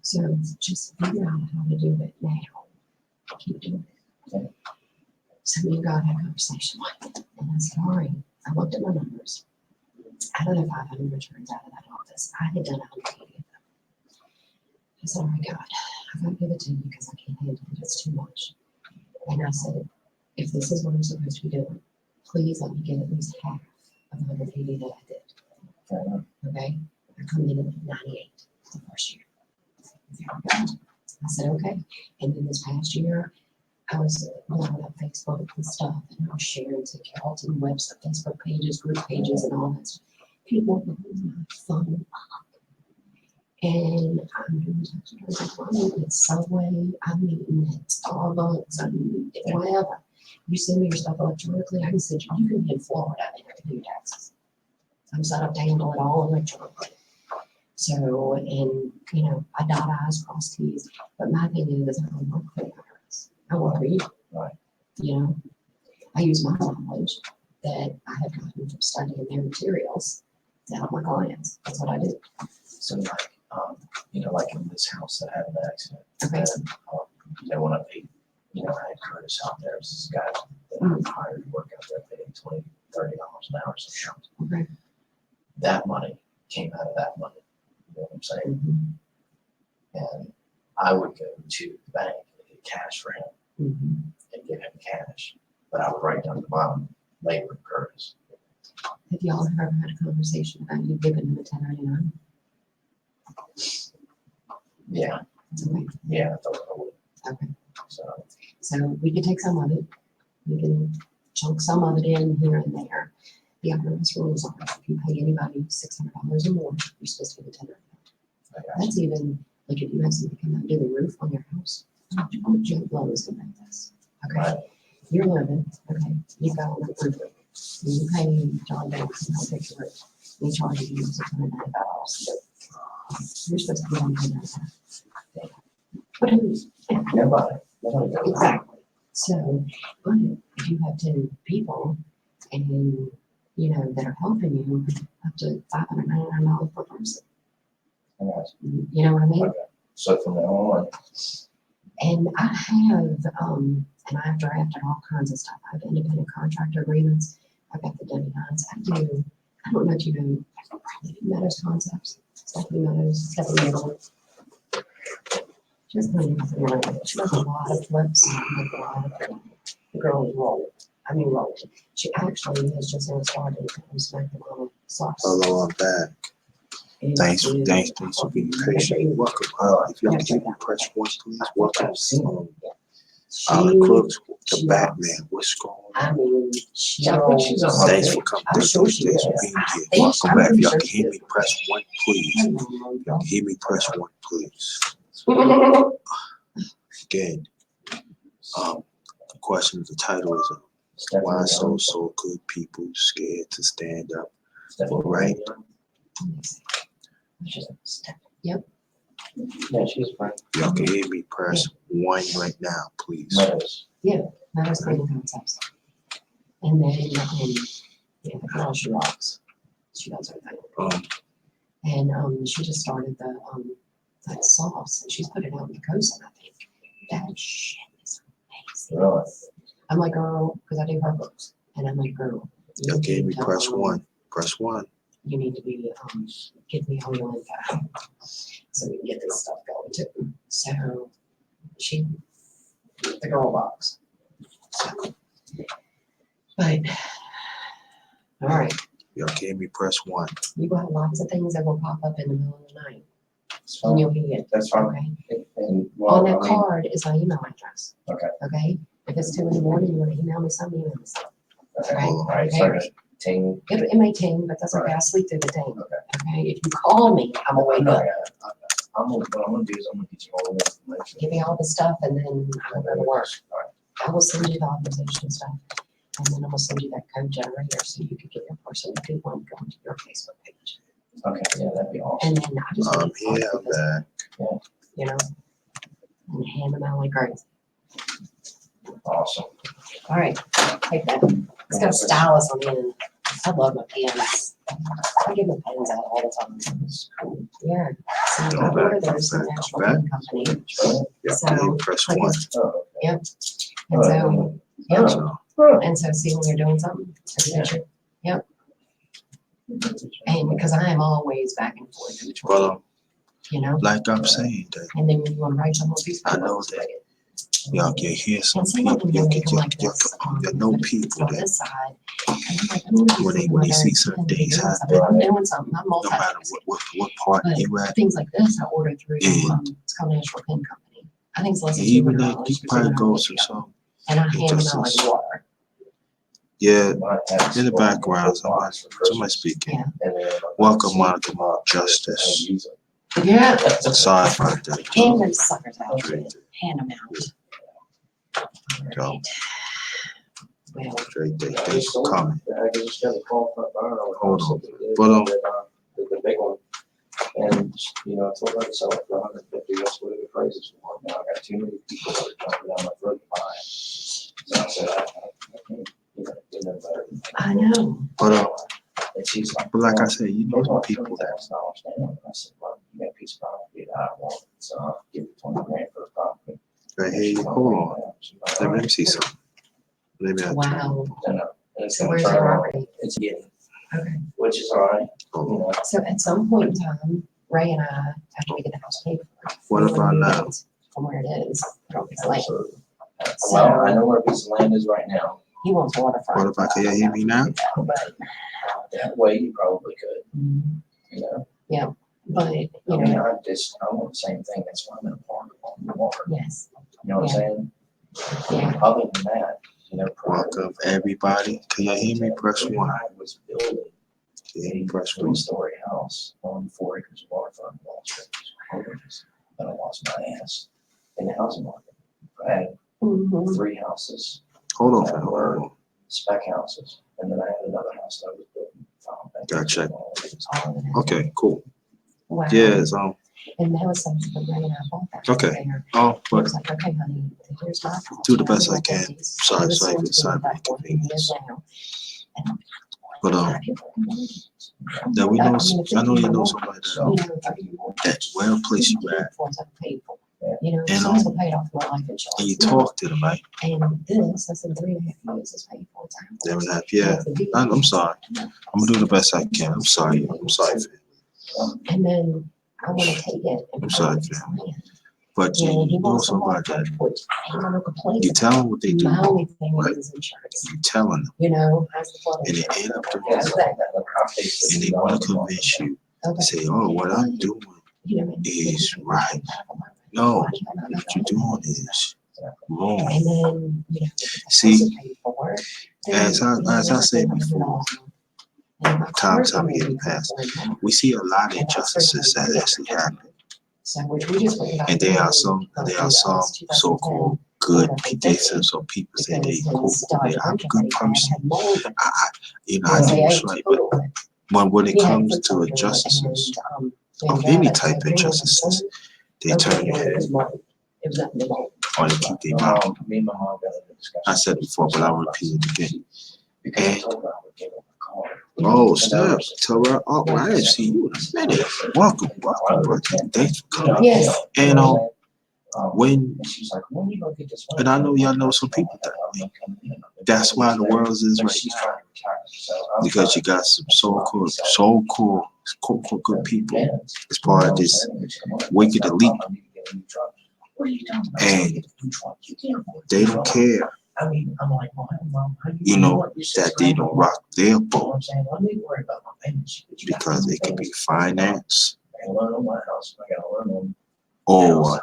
[SPEAKER 2] So just figure out how to do it now. Keep doing it. So me and God had a conversation with him. And I said, all right, I looked at my numbers. Out of the 500 returns out of that office, I had done 180 of them. I said, all right, God, I've got to give it to you because I can't handle it. It's too much. And I said, if this is what I'm supposed to be doing, please let me get at least half of the 180 that I did. Okay, I come in at 98 the first year. I said, okay. And then this past year, I was blowing up Facebook and stuff, and I was sharing to Carrollton website, Facebook pages, group pages, and all that stuff. People were blowing my phone up. And I'm doing I'm meeting at Subway, I'm meeting at Starbucks, I'm meeting at whatever. You send me your stuff electronically, I can send you, you can be in Florida and I can do your taxes. I'm set up to handle it all electronically. So, and I dot I's, cross T's, but my thing is I don't work for the IRS. I worry.
[SPEAKER 1] Right.
[SPEAKER 2] I use my knowledge that I have gotten from studying their materials to help my clients. That's what I do.
[SPEAKER 1] So like in this house that had an accident.
[SPEAKER 2] Okay.
[SPEAKER 1] And when I paid, I had Curtis out there, this guy that I hired to work out there, paid him $20, $30 an hour.
[SPEAKER 2] Okay.
[SPEAKER 1] That money came out of that money. You know what I'm saying?
[SPEAKER 2] Mm-hmm.
[SPEAKER 1] And I would go to the bank and get cash for him
[SPEAKER 2] Mm-hmm.
[SPEAKER 1] and give him cash. But I would write down the bottom, labor Curtis.
[SPEAKER 2] Have y'all ever had a conversation about you giving them a 1099?
[SPEAKER 1] Yeah.
[SPEAKER 2] Okay.
[SPEAKER 1] Yeah, I thought I would.
[SPEAKER 2] Okay.
[SPEAKER 1] So
[SPEAKER 2] we can take some of it. We can chunk some of it in here and there. The IRS rules are if you pay anybody $600 or more, you're supposed to give a 1099.
[SPEAKER 1] I got you.
[SPEAKER 2] That's even like if you have somebody come out and do the roof on your house. Joe Blow is gonna make this. Okay.
[SPEAKER 1] Right.
[SPEAKER 2] You're living, okay, you go on the roof. You pay John Banks and he'll fix your roof. We charge you $695. You're supposed to be on that. But who's?
[SPEAKER 1] Nobody does that.
[SPEAKER 2] Exactly. So, but if you have 10 people and, that are helping you, up to $599 per person.
[SPEAKER 1] I got you.
[SPEAKER 2] You know what I mean?
[SPEAKER 1] Okay. So from now on,
[SPEAKER 2] And I have, and I've drafted all kinds of stuff. I have independent contractor agreements. I've got the W-9s. I don't know if you know, probably Meadows Concepts. Stephanie Meadows. She's playing with the She does a lot of flips, like a lot of the girl is rolling. I mean, rolling. She actually has just now started smacking on socks.
[SPEAKER 3] Hello, I'm back. Thanks for being patient. Welcome. If y'all can press one, please. Welcome. The Crooks, the Batman. What's going on?
[SPEAKER 2] I mean,
[SPEAKER 3] Thanks for coming. Thanks for being here. Welcome back. If y'all can hear me, press one, please. If y'all can hear me, press one, please. Again, the question of the title is why so good people scared to stand up for right?
[SPEAKER 2] Yep.
[SPEAKER 1] Yeah, she's fine.
[SPEAKER 3] Y'all can hear me, press one right now, please.
[SPEAKER 1] Meadows.
[SPEAKER 2] Meadows Cleaning Concepts. And then, yeah, the girl, she rocks. She does everything. And she just started that sauce, and she's put it out in the coast, and I think that shit is amazing.
[SPEAKER 1] Really?
[SPEAKER 2] I'm like, girl, because I do her books, and I'm like, girl,
[SPEAKER 3] Y'all can hear me,
[SPEAKER 2] to,
[SPEAKER 3] press one. Press one.
[SPEAKER 2] You need to be give me all your info so we can get this stuff going too. So the girl box. So, but all right,
[SPEAKER 3] Y'all can hear me, press one.
[SPEAKER 2] you got lots of things that will pop up in the middle of the night,
[SPEAKER 1] That's
[SPEAKER 2] and
[SPEAKER 1] fine.
[SPEAKER 2] you'll hear it.
[SPEAKER 1] That's fine.
[SPEAKER 2] Okay.
[SPEAKER 1] And well,
[SPEAKER 2] On that
[SPEAKER 1] I mean,
[SPEAKER 2] card is my email address.
[SPEAKER 1] Okay.
[SPEAKER 2] Okay. If it's 2 a.m, you want to email me something, email me something.
[SPEAKER 1] okay.
[SPEAKER 2] Right.
[SPEAKER 1] All right.
[SPEAKER 2] Okay.
[SPEAKER 1] Sorry. Ting.
[SPEAKER 2] It may ting, but that's okay. I sleep through the ting.
[SPEAKER 1] Okay.
[SPEAKER 2] Okay. If you call me, I'm gonna wake up.
[SPEAKER 1] What I'm gonna do is I'm gonna get you all the information.
[SPEAKER 2] Give me all the stuff, and then I'm gonna go to work.
[SPEAKER 1] All right.
[SPEAKER 2] I will send you the authorization stuff, and then I'm gonna send you that code generator so you can get your person to do one going to your Facebook page.
[SPEAKER 1] Okay. Yeah, that'd be awesome.
[SPEAKER 2] And then I just
[SPEAKER 3] I'm here, I'm back.
[SPEAKER 2] you know, and hand them out like crazy.
[SPEAKER 1] Awesome.
[SPEAKER 2] All right, take that. It's got a stylus on the end. I love my pens. I give my pens out all the time.
[SPEAKER 1] That's cool.
[SPEAKER 2] Yeah. So
[SPEAKER 3] Go
[SPEAKER 2] I
[SPEAKER 3] back,
[SPEAKER 2] ordered
[SPEAKER 3] go
[SPEAKER 2] those from
[SPEAKER 3] back,
[SPEAKER 2] National
[SPEAKER 3] go back.
[SPEAKER 2] Pen Company.
[SPEAKER 3] Y'all can hear me, press
[SPEAKER 2] like
[SPEAKER 3] one.
[SPEAKER 1] Oh, okay.
[SPEAKER 2] And so,
[SPEAKER 1] Oh.
[SPEAKER 2] yeah. And so see when you're doing something, take a picture. Yep. And because I am always back and forth in between,
[SPEAKER 3] But
[SPEAKER 2] you know,
[SPEAKER 3] like I'm saying that
[SPEAKER 2] and then when you want to write something on a piece of
[SPEAKER 3] I
[SPEAKER 2] paper,
[SPEAKER 3] know
[SPEAKER 2] just
[SPEAKER 3] that
[SPEAKER 2] write it.
[SPEAKER 3] y'all can hear some
[SPEAKER 2] And see
[SPEAKER 3] people,
[SPEAKER 2] like when you
[SPEAKER 3] y'all
[SPEAKER 2] make
[SPEAKER 3] can
[SPEAKER 2] them like this,
[SPEAKER 3] you know
[SPEAKER 2] but it's
[SPEAKER 3] people
[SPEAKER 2] on
[SPEAKER 3] that
[SPEAKER 2] this side. And I'm like, I'm gonna do
[SPEAKER 3] when they
[SPEAKER 2] something
[SPEAKER 3] see
[SPEAKER 2] where
[SPEAKER 3] certain
[SPEAKER 2] they're
[SPEAKER 3] things
[SPEAKER 2] doing
[SPEAKER 3] happen,
[SPEAKER 2] something. I'm doing something, I'm
[SPEAKER 3] no matter
[SPEAKER 2] multitasking.
[SPEAKER 3] what part
[SPEAKER 2] But
[SPEAKER 3] you at,
[SPEAKER 2] things like this, I ordered through,
[SPEAKER 3] Yeah.
[SPEAKER 2] it's called National Pen Company. I think it's less than
[SPEAKER 3] even
[SPEAKER 2] $200.
[SPEAKER 3] that you probably go through some,
[SPEAKER 2] And I hand them
[SPEAKER 3] just
[SPEAKER 2] out like
[SPEAKER 3] as-
[SPEAKER 2] water.
[SPEAKER 3] yeah,
[SPEAKER 1] Might have
[SPEAKER 3] in the
[SPEAKER 1] some
[SPEAKER 3] background,
[SPEAKER 1] box for
[SPEAKER 3] somebody
[SPEAKER 1] Christmas.
[SPEAKER 3] speaking.
[SPEAKER 2] Yeah.
[SPEAKER 1] And then,
[SPEAKER 3] Welcome, Monica, Justice.
[SPEAKER 1] Use it.
[SPEAKER 2] Yeah.
[SPEAKER 3] Sorry about that.
[SPEAKER 2] Hand them suckers out,
[SPEAKER 3] Straight,
[SPEAKER 2] hand them out.
[SPEAKER 3] Joe.
[SPEAKER 2] Well,
[SPEAKER 3] Straight, thanks for coming.
[SPEAKER 1] I just got a call from Barno.
[SPEAKER 3] Hold on. But,
[SPEAKER 1] The big one. And, you know, I told her to sell it for 150. That's what it appraises for. Now I got too many people that are jumping down my throat to buy it. So I said, I can't, you know better.
[SPEAKER 2] I know.
[SPEAKER 3] But
[SPEAKER 1] And she's like,
[SPEAKER 3] but like I
[SPEAKER 1] well,
[SPEAKER 3] said, you know
[SPEAKER 1] there's
[SPEAKER 3] some
[SPEAKER 1] only
[SPEAKER 3] people that
[SPEAKER 1] $20,000 down. And I said, well, you got a piece of property that I want. So I'll give you 20 grand for the property.
[SPEAKER 3] right here. Hold on. Let me see something. Let me.
[SPEAKER 2] Wow.
[SPEAKER 1] And it's
[SPEAKER 2] So
[SPEAKER 1] gonna
[SPEAKER 2] where's the
[SPEAKER 1] turn around.
[SPEAKER 2] property?
[SPEAKER 1] It's getting,
[SPEAKER 2] Okay.
[SPEAKER 1] which is all right.
[SPEAKER 3] Hold
[SPEAKER 1] You
[SPEAKER 3] on.
[SPEAKER 1] know,
[SPEAKER 2] So at some point in time, Ray and I, after we get the house paid for.
[SPEAKER 3] What
[SPEAKER 2] we
[SPEAKER 3] about
[SPEAKER 2] wanna
[SPEAKER 3] now?
[SPEAKER 2] move it From where it is, from his land.
[SPEAKER 1] well, I know where a piece of land is right now.
[SPEAKER 2] He wants waterfront.
[SPEAKER 3] What if I can hear me now?
[SPEAKER 2] But,
[SPEAKER 1] That way you probably could, you know.
[SPEAKER 2] but,
[SPEAKER 1] I
[SPEAKER 2] you
[SPEAKER 1] mean,
[SPEAKER 2] know,
[SPEAKER 1] I want the same thing. That's why I'm in a park on the water.
[SPEAKER 2] yes,
[SPEAKER 1] You know what I'm saying?
[SPEAKER 2] yeah.
[SPEAKER 1] Other than that, you know, prior to
[SPEAKER 3] Welcome everybody. Can you hear me? Press one.
[SPEAKER 1] I was building
[SPEAKER 3] Can you hear me?
[SPEAKER 1] a
[SPEAKER 3] Press one.
[SPEAKER 1] 3-story house on 4 acres of waterfront in Wall Street. But I lost my ass in the housing market. I had
[SPEAKER 2] Mhm.
[SPEAKER 1] 3 houses,
[SPEAKER 3] Hold on, fam. Hold on.
[SPEAKER 1] spec houses, and then I had another house that I was building.
[SPEAKER 3] Gotcha.
[SPEAKER 2] All of it.
[SPEAKER 3] Okay, cool.
[SPEAKER 2] Wow.
[SPEAKER 3] Yeah, it's
[SPEAKER 2] And that was something that Ray and I bought that.
[SPEAKER 3] Okay.
[SPEAKER 2] There.
[SPEAKER 3] oh,
[SPEAKER 2] He
[SPEAKER 3] but
[SPEAKER 2] was like, okay, honey, here's my. house.
[SPEAKER 3] Do the best
[SPEAKER 2] I'm
[SPEAKER 3] I can.
[SPEAKER 2] like,
[SPEAKER 3] Sorry,
[SPEAKER 2] he was
[SPEAKER 3] sorry,
[SPEAKER 2] going to
[SPEAKER 3] sorry
[SPEAKER 2] do
[SPEAKER 3] for
[SPEAKER 2] that for me, he is
[SPEAKER 3] inconvenience.
[SPEAKER 2] now. And I'm like,
[SPEAKER 3] But that we know, I know you know somebody that
[SPEAKER 1] So,
[SPEAKER 3] that well place you at.
[SPEAKER 2] For it's paid for. You know,
[SPEAKER 3] And,
[SPEAKER 2] so I paid off my life insurance.
[SPEAKER 3] And you talk to them, right?
[SPEAKER 2] And this, I said, 3.5 years is paid for.
[SPEAKER 3] They were like, yeah, I'm sorry. I'm gonna do the best I can. I'm sorry. I'm sorry, fam.
[SPEAKER 2] And then I want to take it. And
[SPEAKER 3] I'm sorry,
[SPEAKER 2] put it
[SPEAKER 3] fam.
[SPEAKER 2] in his hand.
[SPEAKER 3] But
[SPEAKER 2] You know, he
[SPEAKER 3] you know
[SPEAKER 2] wants to
[SPEAKER 3] something
[SPEAKER 2] walk
[SPEAKER 3] about that.
[SPEAKER 2] church, which ain't no complaint.
[SPEAKER 3] You tell them what they do
[SPEAKER 2] My only
[SPEAKER 3] wrong,
[SPEAKER 2] thing
[SPEAKER 3] right?
[SPEAKER 2] is insurance.
[SPEAKER 3] You telling them,
[SPEAKER 2] You know, how's the flood
[SPEAKER 3] and they
[SPEAKER 2] insurance?
[SPEAKER 3] end up doing
[SPEAKER 2] How's that?
[SPEAKER 3] and they want to convince you to
[SPEAKER 2] Okay.
[SPEAKER 3] say, oh, what I'm doing
[SPEAKER 2] You know,
[SPEAKER 3] is right. No, what you're doing is wrong.
[SPEAKER 2] And then, you know,
[SPEAKER 3] See,
[SPEAKER 2] paid for,
[SPEAKER 3] as I said
[SPEAKER 2] then,
[SPEAKER 3] before, times how we get past, we see a lot of injustices that actually happen.
[SPEAKER 2] So, which we just went back
[SPEAKER 3] And there are
[SPEAKER 2] to
[SPEAKER 3] some so-called good people, some people say they cool, I'm a good person. I do what's right, but when it comes to injustices, of any type of injustices, they turn their head or they keep their mouth.
[SPEAKER 1] Me and my mom got into a discussion.
[SPEAKER 3] I said before, but I'll repeat it again.
[SPEAKER 1] Because I told her I would give her a call.
[SPEAKER 3] Oh, snap. Tell her, oh, well, I didn't see you in a minute. Welcome, brother. Thanks for coming.
[SPEAKER 2] Yes.
[SPEAKER 3] And when,
[SPEAKER 1] And she's like, when you gonna get this?
[SPEAKER 3] and I know y'all know some people that way. That's why the world is
[SPEAKER 1] But
[SPEAKER 3] right
[SPEAKER 1] she's
[SPEAKER 3] now.
[SPEAKER 1] trying to retire. So I'm
[SPEAKER 3] Because you got some so-called good people as part of this wicked elite.
[SPEAKER 1] What are you talking about?
[SPEAKER 3] And they don't care,
[SPEAKER 1] I mean, I'm like, well, Mom, how
[SPEAKER 3] you know, that they don't rock their boat
[SPEAKER 1] I'm saying, I need to worry about my payments.
[SPEAKER 3] because it could be finance
[SPEAKER 1] I gotta learn on my house. I gotta learn on.
[SPEAKER 3] or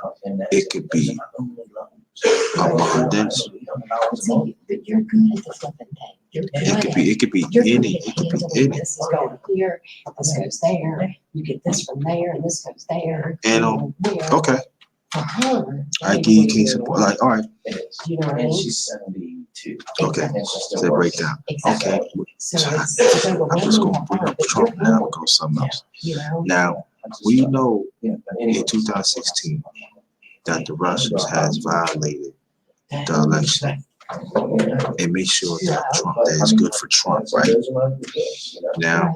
[SPEAKER 3] it could be abundance.
[SPEAKER 2] See, but you're good at the flipping thing. You're good
[SPEAKER 3] It could be
[SPEAKER 2] You're good
[SPEAKER 3] any,
[SPEAKER 2] at
[SPEAKER 3] it could be
[SPEAKER 2] handling
[SPEAKER 3] any.
[SPEAKER 2] this is going here, this goes there, you get this from there, and this goes there.
[SPEAKER 3] And,
[SPEAKER 2] there.
[SPEAKER 3] Okay,
[SPEAKER 2] For her.
[SPEAKER 3] I give you case support, like, all right,
[SPEAKER 2] You know what I
[SPEAKER 1] And
[SPEAKER 2] mean?
[SPEAKER 1] she's 72.
[SPEAKER 3] okay,
[SPEAKER 1] And she's still
[SPEAKER 3] so
[SPEAKER 1] working.
[SPEAKER 3] breakdown.
[SPEAKER 2] Exactly.
[SPEAKER 3] Okay,
[SPEAKER 2] So
[SPEAKER 3] so
[SPEAKER 2] it's
[SPEAKER 3] I'm just gonna bring up Trump now and go something else.
[SPEAKER 2] You know?
[SPEAKER 3] Now, we know
[SPEAKER 1] Yeah, but anyway.
[SPEAKER 3] in 2016 that the Russians has violated the election and make sure that Trump, that is good for Trump, right? Now,
[SPEAKER 2] Right.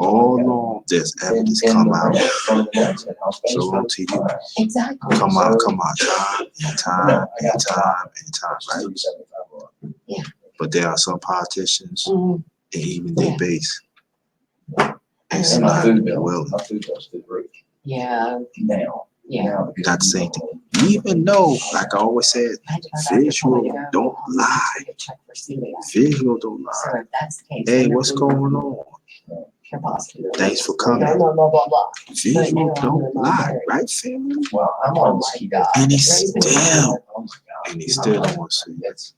[SPEAKER 3] all along, there's evidence come out, show on TV,
[SPEAKER 2] Exactly.
[SPEAKER 3] come out, time and time, right?
[SPEAKER 2] Yeah.
[SPEAKER 3] But there are some politicians,
[SPEAKER 2] Mm,
[SPEAKER 3] and even their
[SPEAKER 2] Yeah.
[SPEAKER 3] base, it's
[SPEAKER 1] And my
[SPEAKER 3] not
[SPEAKER 1] food bill,
[SPEAKER 3] willing.
[SPEAKER 1] my food bill's through the roof
[SPEAKER 2] Yeah,
[SPEAKER 1] now.
[SPEAKER 2] yeah.
[SPEAKER 1] Now,
[SPEAKER 3] Not the same thing. Even though, like I always said, visual don't lie. Visual don't lie.
[SPEAKER 2] So if that's the case.
[SPEAKER 3] Hey,
[SPEAKER 2] then
[SPEAKER 3] what's
[SPEAKER 2] you're
[SPEAKER 3] going on?
[SPEAKER 2] You're possible.
[SPEAKER 3] Thanks for
[SPEAKER 2] Blah,
[SPEAKER 3] coming.
[SPEAKER 2] blah, blah, blah, blah.
[SPEAKER 3] Visual don't lie, right, family?
[SPEAKER 1] Well, I'm
[SPEAKER 2] Oh
[SPEAKER 1] on
[SPEAKER 2] my
[SPEAKER 1] ski.
[SPEAKER 2] God.
[SPEAKER 3] And he
[SPEAKER 2] Raise me
[SPEAKER 3] still,
[SPEAKER 1] Oh my God.
[SPEAKER 3] and he still don't want to see it.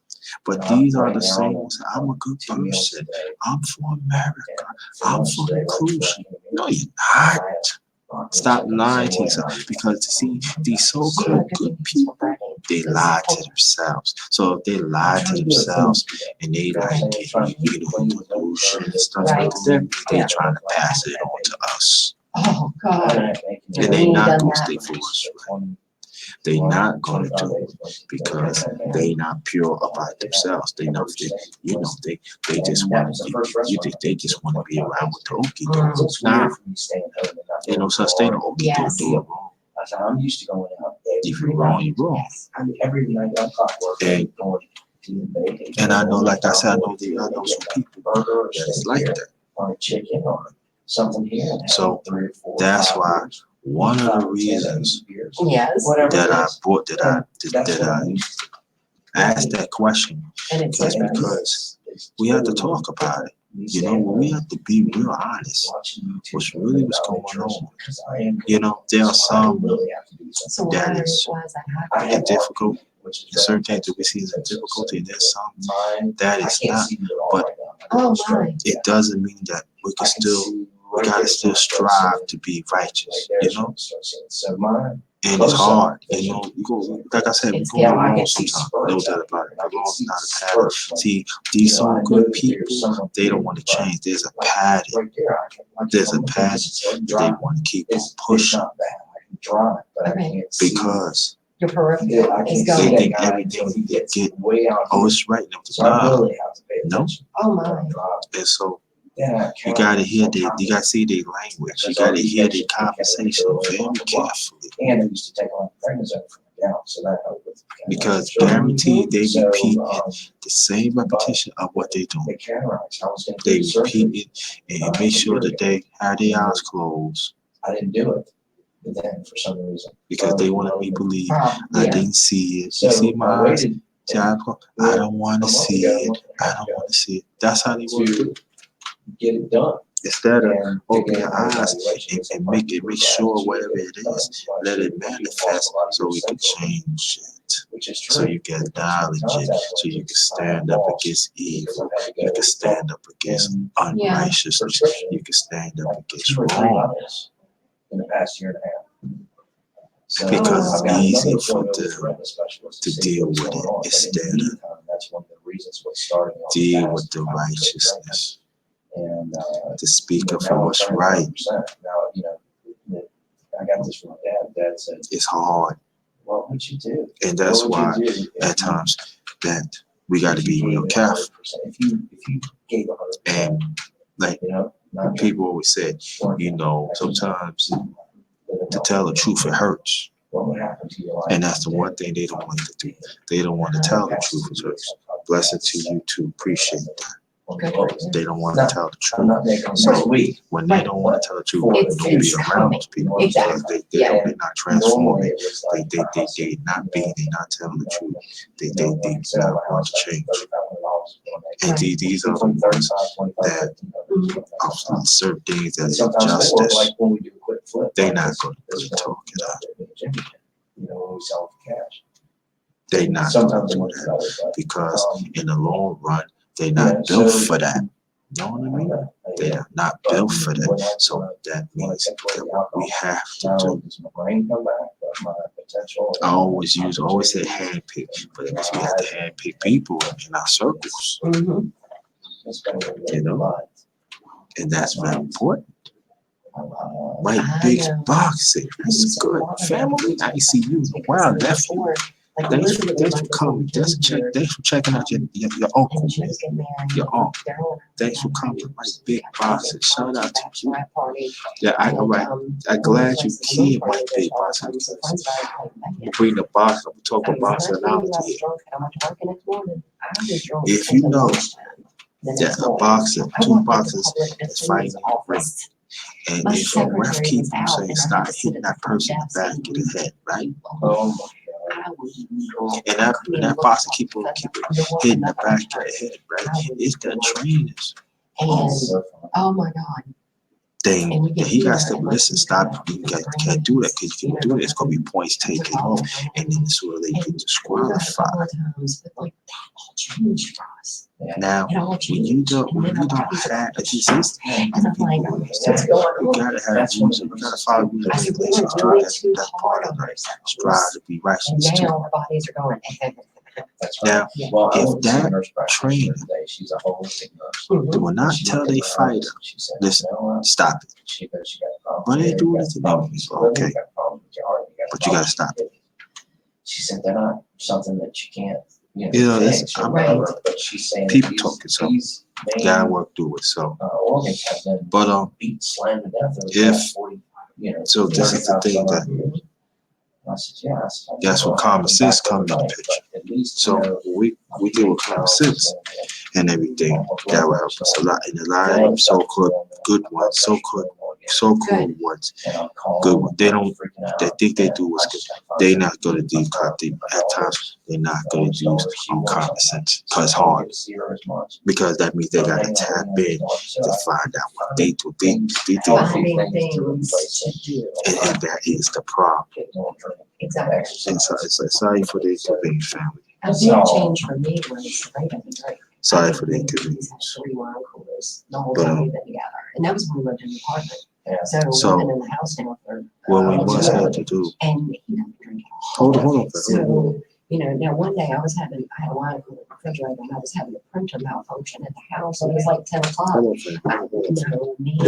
[SPEAKER 3] But these are the same ones. I'm a good person. I'm for America. I'm for inclusion. No, you're not. Stop lying to yourself. Because see, these so-called good people, they lie to themselves. So if they lie to themselves and they like delusion and stuff like that, they're trying to pass it on to us.
[SPEAKER 2] Oh, God.
[SPEAKER 3] And they not gonna stay for us, right? They not gonna do it because they not pure about themselves. They know they just want they just want to be around with the okie doke. Nah, ain't no such thing as okie doke doing wrong.
[SPEAKER 1] I said, I'm used to going out.
[SPEAKER 3] If you're wrong, you're wrong.
[SPEAKER 2] Yes.
[SPEAKER 1] I mean, every night I clockwork.
[SPEAKER 3] And-
[SPEAKER 1] going to the bake.
[SPEAKER 3] And I know, like I said, I know some people
[SPEAKER 1] Burger or
[SPEAKER 3] that's
[SPEAKER 1] steak
[SPEAKER 3] like
[SPEAKER 1] here,
[SPEAKER 3] that.
[SPEAKER 1] or a chicken or something here. and have
[SPEAKER 3] So,
[SPEAKER 1] 3 or 4,
[SPEAKER 3] that's
[SPEAKER 1] 5
[SPEAKER 3] why
[SPEAKER 1] beers,
[SPEAKER 3] one of
[SPEAKER 1] 5
[SPEAKER 3] the
[SPEAKER 1] or 10
[SPEAKER 3] reasons
[SPEAKER 1] beers,
[SPEAKER 2] Yes.
[SPEAKER 1] whatever
[SPEAKER 3] that
[SPEAKER 1] it
[SPEAKER 3] I
[SPEAKER 1] is.
[SPEAKER 3] brought
[SPEAKER 1] That's what I'm used to.
[SPEAKER 3] asked that question
[SPEAKER 2] And it's
[SPEAKER 3] is
[SPEAKER 2] different.
[SPEAKER 3] because we have to talk about it. You know, we have to be real honest. What's really what's going on? You know, there are some
[SPEAKER 2] So
[SPEAKER 3] that
[SPEAKER 2] why
[SPEAKER 3] is
[SPEAKER 2] why is that happening?
[SPEAKER 3] difficult. There's certain things that we see as a difficulty, and there's some that is not. But
[SPEAKER 2] Oh, my.
[SPEAKER 3] it doesn't mean that we can still, we gotta still strive to be righteous, you know?
[SPEAKER 1] So mine.
[SPEAKER 3] And it's hard, you know, you go, like I said, we
[SPEAKER 2] It's
[SPEAKER 3] go
[SPEAKER 2] getting-
[SPEAKER 3] wrong sometimes, no doubt about it. The wrong's not a pattern. See, these so good people, they don't want to change. There's a pattern. There's a pattern they want to keep on pushing because
[SPEAKER 2] Your peripheral is
[SPEAKER 3] they
[SPEAKER 2] going.
[SPEAKER 3] think everything they get, oh, it's right. No, no.
[SPEAKER 2] Oh, my.
[SPEAKER 3] And so you gotta hear you gotta see their language. You gotta hear their conversation very carefully.
[SPEAKER 1] And I used to take on prednisone from account, so that helped with.
[SPEAKER 3] because
[SPEAKER 1] Sure.
[SPEAKER 3] guaranteed they
[SPEAKER 1] So,
[SPEAKER 3] repeat the same repetition of what they doing.
[SPEAKER 1] the cataracts, I was gonna
[SPEAKER 3] They
[SPEAKER 1] do surgery.
[SPEAKER 3] repeat it and make sure that they have their eyes closed
[SPEAKER 1] I didn't do it, but then for some reason.
[SPEAKER 3] because they wanted me to believe I
[SPEAKER 2] Yeah.
[SPEAKER 3] didn't see it.
[SPEAKER 1] So
[SPEAKER 3] You see my
[SPEAKER 1] I
[SPEAKER 3] eyes?
[SPEAKER 1] waited
[SPEAKER 3] See how I don't want to see it. I don't
[SPEAKER 1] ago
[SPEAKER 3] want to see it. That's how they want to do
[SPEAKER 1] to
[SPEAKER 3] it.
[SPEAKER 1] get it done.
[SPEAKER 3] Instead of
[SPEAKER 1] And to
[SPEAKER 3] open
[SPEAKER 1] get
[SPEAKER 3] your
[SPEAKER 1] an
[SPEAKER 3] eyes
[SPEAKER 1] evaluation, it's
[SPEAKER 3] and
[SPEAKER 1] a
[SPEAKER 3] make
[SPEAKER 1] part
[SPEAKER 3] sure
[SPEAKER 1] of
[SPEAKER 3] whatever
[SPEAKER 1] it
[SPEAKER 3] it is, let it manifest so we can change it.
[SPEAKER 1] which is
[SPEAKER 3] So
[SPEAKER 1] true.
[SPEAKER 3] you can acknowledge it, so you can stand up against evil, you can stand up against unrighteousness, you can stand up against wrong.
[SPEAKER 1] In the past year and a half. So
[SPEAKER 3] Because it's
[SPEAKER 1] I've got
[SPEAKER 3] easier
[SPEAKER 1] another
[SPEAKER 3] for
[SPEAKER 1] appointment
[SPEAKER 3] them
[SPEAKER 1] with a retina specialist
[SPEAKER 3] to
[SPEAKER 1] see
[SPEAKER 3] deal
[SPEAKER 1] what's
[SPEAKER 3] with
[SPEAKER 1] going
[SPEAKER 3] it
[SPEAKER 1] on. But in the
[SPEAKER 3] instead of
[SPEAKER 1] meantime, that's one of the reasons what's starting on
[SPEAKER 3] deal
[SPEAKER 1] fast
[SPEAKER 3] with the
[SPEAKER 1] is
[SPEAKER 3] righteousness,
[SPEAKER 1] And,
[SPEAKER 3] to speak up
[SPEAKER 1] now
[SPEAKER 3] for
[SPEAKER 1] I'm
[SPEAKER 3] what's
[SPEAKER 1] trying to
[SPEAKER 3] right.
[SPEAKER 1] 100%. Now, I got this from my dad. Dad said,
[SPEAKER 3] It's hard,
[SPEAKER 1] what would you do?
[SPEAKER 3] and that's
[SPEAKER 1] What
[SPEAKER 3] why
[SPEAKER 1] would you do if
[SPEAKER 3] at times that we got to
[SPEAKER 1] if you
[SPEAKER 3] be real
[SPEAKER 1] gave it
[SPEAKER 3] careful.
[SPEAKER 1] 100%? If you gave 100%,
[SPEAKER 3] And like
[SPEAKER 1] not
[SPEAKER 3] people always say, sometimes to tell the truth, it hurts.
[SPEAKER 1] what would happen to your life?
[SPEAKER 3] And that's the one thing they don't want to do. They don't want to tell the truth, it hurts. Blessing to you to appreciate that. They don't want to tell the
[SPEAKER 1] I'm
[SPEAKER 3] truth.
[SPEAKER 1] not making them
[SPEAKER 3] So
[SPEAKER 1] weak.
[SPEAKER 3] when they don't want to tell the truth,
[SPEAKER 2] It's-
[SPEAKER 3] don't be
[SPEAKER 2] it's
[SPEAKER 3] around
[SPEAKER 2] coming.
[SPEAKER 3] those people
[SPEAKER 2] Exactly.
[SPEAKER 3] because
[SPEAKER 2] Yeah.
[SPEAKER 3] they're not transforming.
[SPEAKER 1] Normally it was like,
[SPEAKER 3] They not telling the truth. They not want to change. And these are the ones that of certain things that is injustice. They not going to talk it out.
[SPEAKER 1] When we sell for cash.
[SPEAKER 3] They not going to do that because in the long run, they not built for that. You know what I mean? They are not built for that. So that means that what we have to do. I always say handpick, but it means we have to handpick people in our circles.
[SPEAKER 2] Mhm.
[SPEAKER 3] And that's very important. Right, big boxing. That's good. Family, I ain't see you in a while, nephew. Thanks for coming. Thanks for checking out your uncle, man. Your uncle. Thanks for coming. Right, big boxing. Shout out to you. Yeah, I'm glad you came, my big boxing. We'll bring the box. I'm talking boxing analogy here. If you know that a boxer, two boxers is fighting in the ring. And if a ref keeps saying stop hitting that person in the back of the head, right? And that boxer keep on hitting the back of the head, right? It's the trainers.
[SPEAKER 2] Oh my God.
[SPEAKER 3] Thing that he got to listen, stop. You can't do that because if you do that, it's gonna be points taken off, and then it's where they get disqualified. Now, when you don't have a system, you gotta have rules. You gotta follow rules and regulations too. That's part of it. Strive to be righteous too.
[SPEAKER 2] Now our bodies are going.
[SPEAKER 3] Now, if that trainer will not tell their fighter, listen, stop it. But they do it to them. Okay, but you gotta stop it.
[SPEAKER 1] She said they're not something that you can't,
[SPEAKER 3] It's,
[SPEAKER 1] but she's saying
[SPEAKER 3] people talking, so gotta work through it. So,
[SPEAKER 1] organs have been
[SPEAKER 3] but
[SPEAKER 1] beat, slammed to death.
[SPEAKER 3] if so, this is the thing that that's what common sense comes in the picture. So we deal with common sense and everything that will help us a lot. And a lot of so-called good ones, so-called ones, good ones. They think they do what's good. They not gonna do at times. They're not gonna use common sense because it's hard. Because that means they gotta tap in to find out what they do. They do. And that is the problem.
[SPEAKER 2] Exactly.
[SPEAKER 3] And so it's sorry for the inconvenience, family.
[SPEAKER 2] A big change for me was right.
[SPEAKER 3] Sorry for the inconvenience.
[SPEAKER 2] The whole time we've been together, and that was when we lived in an apartment. So we've been in the house now for.
[SPEAKER 3] What we must have to do.
[SPEAKER 2] And he doesn't drink at all.
[SPEAKER 3] Hold on.
[SPEAKER 2] So, now one day I had a wine cooler in the refrigerator and I was having a printer malfunction at the house and it was like 10 o'clock. No, me,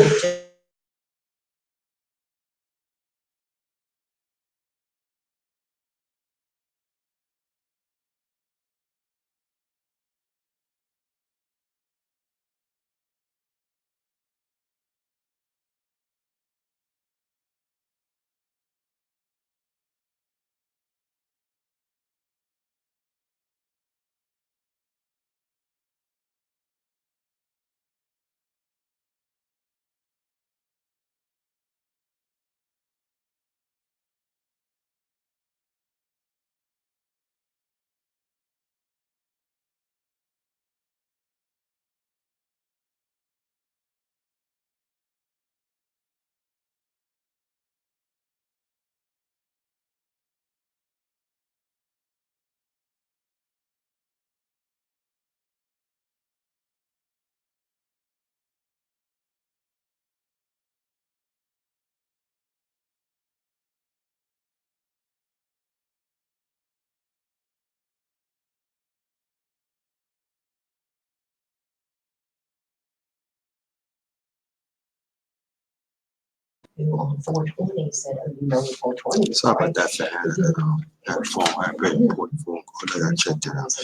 [SPEAKER 2] who on 420 said, oh, you know, 420.
[SPEAKER 3] Sorry about that, fam. I had a phone. I had a very important phone call. I gotta check that out.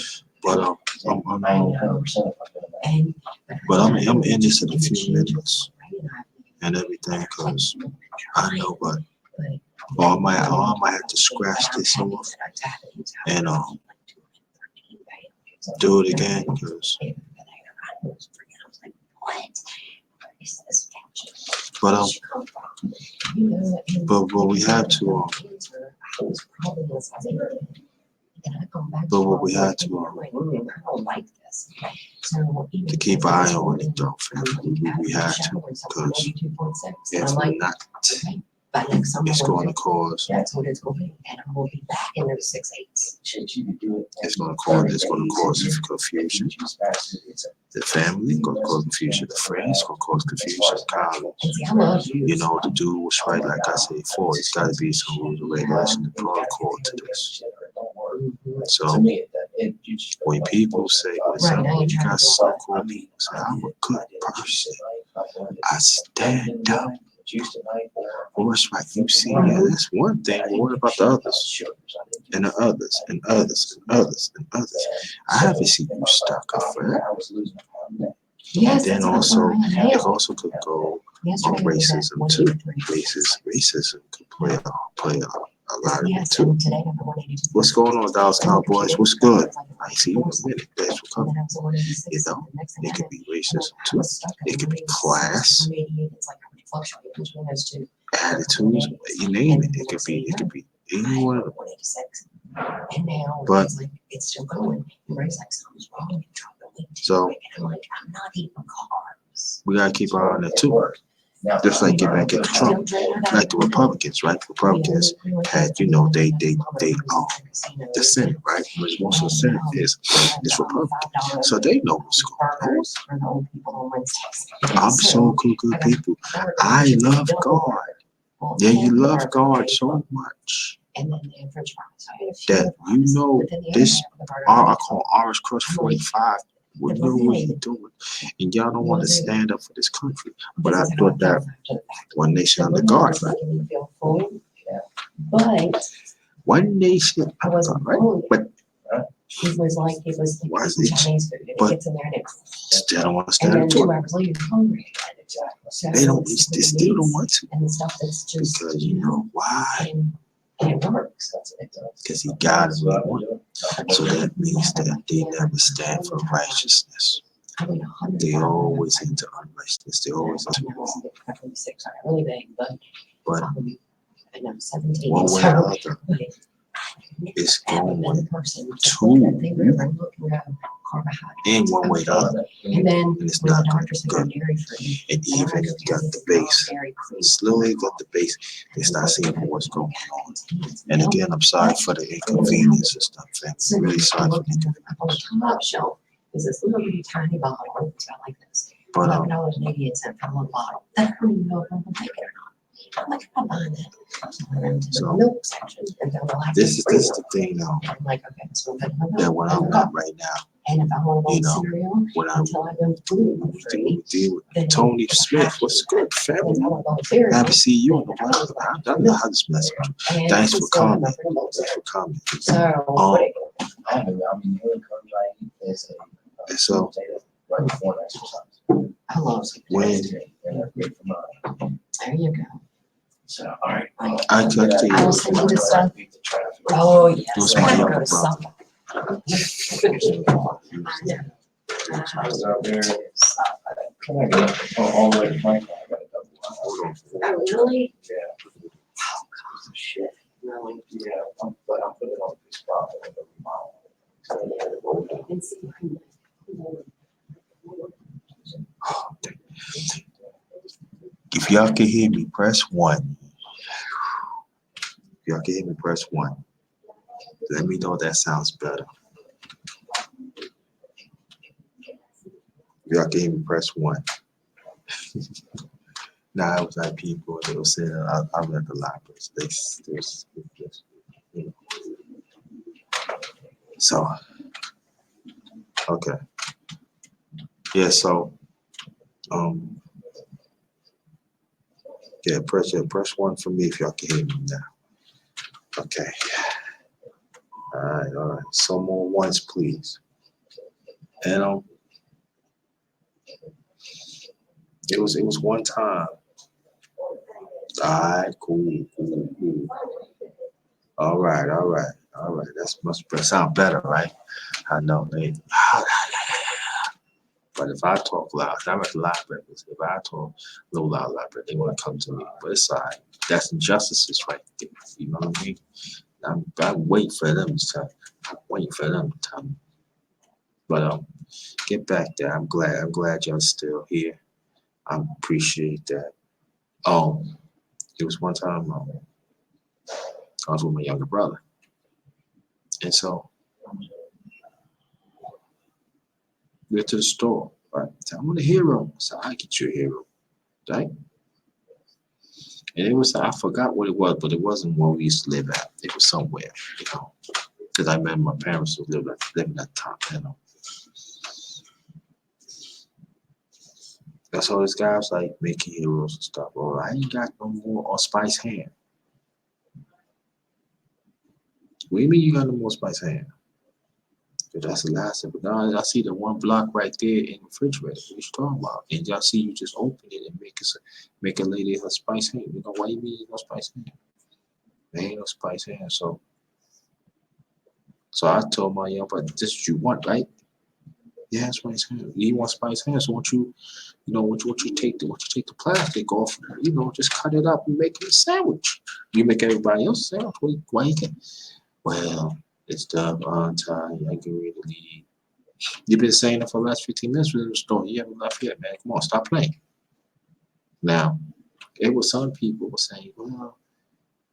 [SPEAKER 3] But I'm
[SPEAKER 1] 90% of
[SPEAKER 2] and
[SPEAKER 3] but I'm in this in a few minutes and everything, cause I know, but I might have to scratch this off and do it again, cause. But what we have to to keep an eye on it though, family. We have to, because if not, it's going to cause.
[SPEAKER 2] That's what it's going to be, and I will be back in those 6/8.
[SPEAKER 3] It's going to cause confusion. The family going to cause confusion. The friends going to cause confusion. College, you know, to do what's right. Like I said before, it's got to be some rules and regulations and protocol to this. So when people say, listen, you got so-called people say, I'm a good person. I stand up. Well, that's right. You see, yeah, that's one thing. But what about the others? And the others, and others, and others, and others. I haven't seen you stuck up for that. And then also, it also could go on racism too. Racism could play a lot of it too. What's going on, Dallas Cowboys? What's good? I ain't see you in a minute. Thanks for coming. You know, it could be racism too. It could be class, attitudes, you name it. It could be any one of them. But
[SPEAKER 2] it's still going. Something's wrong.
[SPEAKER 3] So
[SPEAKER 2] I'm not eating carbs.
[SPEAKER 3] we gotta keep our eye on that too. Just like get back at Trump, like the Republicans, right? Republicans had, you know, they the Senate, right? Which most of the Senate is Republican, so they know what's going on. I'm so cool, good people. I love God. Yeah, you love God so much that you know this. I call Orange Crush 45. We know what he's doing, and y'all don't want to stand up for this country. But I thought that one nation under God, right?
[SPEAKER 2] But
[SPEAKER 3] one nation
[SPEAKER 2] I
[SPEAKER 3] under
[SPEAKER 2] wasn't
[SPEAKER 3] God, right? But
[SPEAKER 2] it was like
[SPEAKER 3] why is it?
[SPEAKER 2] Chinese food. It
[SPEAKER 3] But
[SPEAKER 2] gets in there and it's
[SPEAKER 3] still don't want to
[SPEAKER 2] and
[SPEAKER 3] stand
[SPEAKER 2] then
[SPEAKER 3] up
[SPEAKER 2] 2
[SPEAKER 3] to it.
[SPEAKER 2] hours later you're hungry again. So
[SPEAKER 3] They don't.
[SPEAKER 2] it's
[SPEAKER 3] They still don't want to,
[SPEAKER 2] and the stuff that's just
[SPEAKER 3] because you know why?
[SPEAKER 2] and it works.
[SPEAKER 3] Because he got it what he wanted. So that means that they never stand for righteousness. They always into unrighteousness. They always into wrong.
[SPEAKER 2] Really big, but
[SPEAKER 3] But
[SPEAKER 2] I know 17
[SPEAKER 3] one way or another, it's going to in one way or the other.
[SPEAKER 2] And then
[SPEAKER 3] And it's
[SPEAKER 2] when
[SPEAKER 3] not
[SPEAKER 2] the
[SPEAKER 3] going
[SPEAKER 2] doctor
[SPEAKER 3] to
[SPEAKER 2] said
[SPEAKER 3] be
[SPEAKER 2] you're
[SPEAKER 3] good.
[SPEAKER 2] dairy free,
[SPEAKER 3] And even if you got the base, slowly got the base, they start seeing what's going on. And again, I'm sorry for the inconvenience and stuff, fam. I'm really sorry for the inconvenience.
[SPEAKER 2] On the top shelf is this little bitty tiny bottle. It's got like this.
[SPEAKER 3] But
[SPEAKER 2] $11.88 for a little bottle. I don't even know if I'm gonna take it or not. I'm like, I'm buying that. So I went to the milk section and they'll have
[SPEAKER 3] this is the thing though,
[SPEAKER 2] I'm like, okay, so I'm gonna
[SPEAKER 3] that what I'm at right now,
[SPEAKER 2] and if I want to
[SPEAKER 3] you
[SPEAKER 2] go
[SPEAKER 3] know,
[SPEAKER 2] cereal
[SPEAKER 3] when I
[SPEAKER 2] until I go gluten free,
[SPEAKER 3] deal with Tony Smith, what's good, family?
[SPEAKER 2] I want to go cereal.
[SPEAKER 3] I haven't seen you in a while. I know how this message.
[SPEAKER 2] And
[SPEAKER 3] Thanks for
[SPEAKER 2] it's still in
[SPEAKER 3] coming.
[SPEAKER 2] my free milk
[SPEAKER 3] Thanks for coming.
[SPEAKER 2] So,
[SPEAKER 1] I haven't, I mean, the only carbs I eat is
[SPEAKER 3] And so
[SPEAKER 1] right before an exercise.
[SPEAKER 2] I love it.
[SPEAKER 3] when
[SPEAKER 1] And they're great for mine.
[SPEAKER 2] There you go.
[SPEAKER 1] So, all right.
[SPEAKER 3] I talk to
[SPEAKER 2] I will
[SPEAKER 3] you,
[SPEAKER 2] send you the stuff.
[SPEAKER 1] Beat the traffic.
[SPEAKER 2] Oh, yes.
[SPEAKER 3] Those
[SPEAKER 2] I
[SPEAKER 3] my
[SPEAKER 2] gotta
[SPEAKER 3] younger
[SPEAKER 2] go to something.
[SPEAKER 1] I was out there. Can I go all the way to Franklin? I got a double.
[SPEAKER 2] Oh, really?
[SPEAKER 1] Yeah.
[SPEAKER 2] Oh, God, shit. Really?
[SPEAKER 1] Yeah, but I'm putting it on this spot.
[SPEAKER 2] And see,
[SPEAKER 3] if y'all can hear me, press 1. If y'all can hear me, press 1. Let me know if that sounds better. If y'all can hear me, press 1. Nah, it was like people, they were saying I'm at the library. So they still, you know. So, okay. Yeah, so Yeah, press one for me if y'all can hear me now. Okay. All right, all right. Some more ones, please. And it was one time. All right, cool, cool, cool. All right, all right, all right. That's must sound better, right? I know they. But if I talk loud, I'm at the library. If I talk a little loud library, they want to come to me. But it's all right. That's injustices right there. You know what I mean? I'm waiting for them to tell. I'm waiting for them to tell me. But get back there. I'm glad. I'm glad y'all still here. I appreciate that. It was one time I was with my younger brother, and so we went to the store. Right? So I'm a hero. So I get you a hero, right? And it was I forgot what it was, but it wasn't where we used to live at. It was somewhere, you know, because I remember my parents was living at the time, you know. That's all this guy was like making heroes and stuff. Oh, I ain't got no more Spice Hand. What do you mean you got no more Spice Hand? Cause that's the last of it. Now I see the one block right there in the refrigerator. What you talking about? And y'all see you just open it and make a lady her Spice Hand. You know why you mean no Spice Hand? There ain't no Spice Hand. So I told my young brother, this is what you want, right? Yeah, Spice Hand. You want Spice Hand, so won't you, what you take the plastic off, just cut it up and make it a sandwich. You make everybody else a sandwich. Why you can? Well, it's done on time. I can really leave. You've been saying it for the last 15 minutes within the store. You haven't left yet, man. Come on, stop playing. Now, it was some people were saying, well,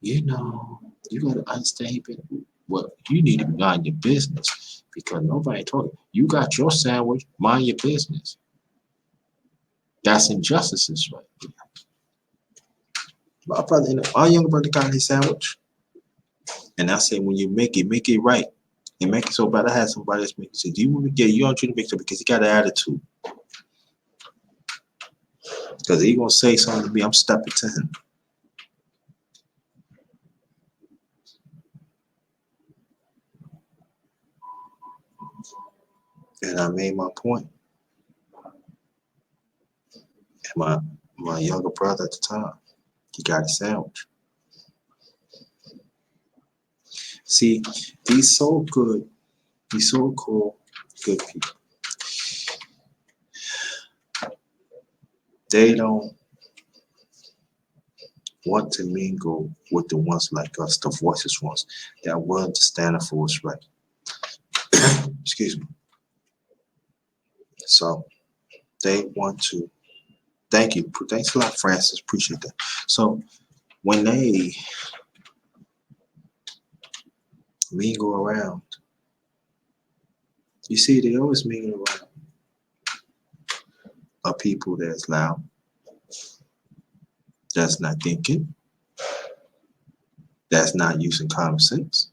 [SPEAKER 3] you gotta understand, well, you need to mind your business because nobody told you. You got your sandwich, mind your business. That's injustices, right? My younger brother got his sandwich, and I said, when you make it right, and make it so bad. I had somebody else make it. Say, do you want me? Yeah, you want you to make it because he got an attitude. Because he gonna say something to me, I'm stepping to him. And I made my point. And my younger brother at the time, he got a sandwich. See, these so good, these so cool, good people. They don't want to mingle with the ones like us, the voices ones that are willing to stand up for what's right. Excuse me. So they want to. Thank you. Thanks a lot, Francis. Appreciate that. So when they mingle around, you see, they always mingle around a people that's loud, that's not thinking, that's not using common sense.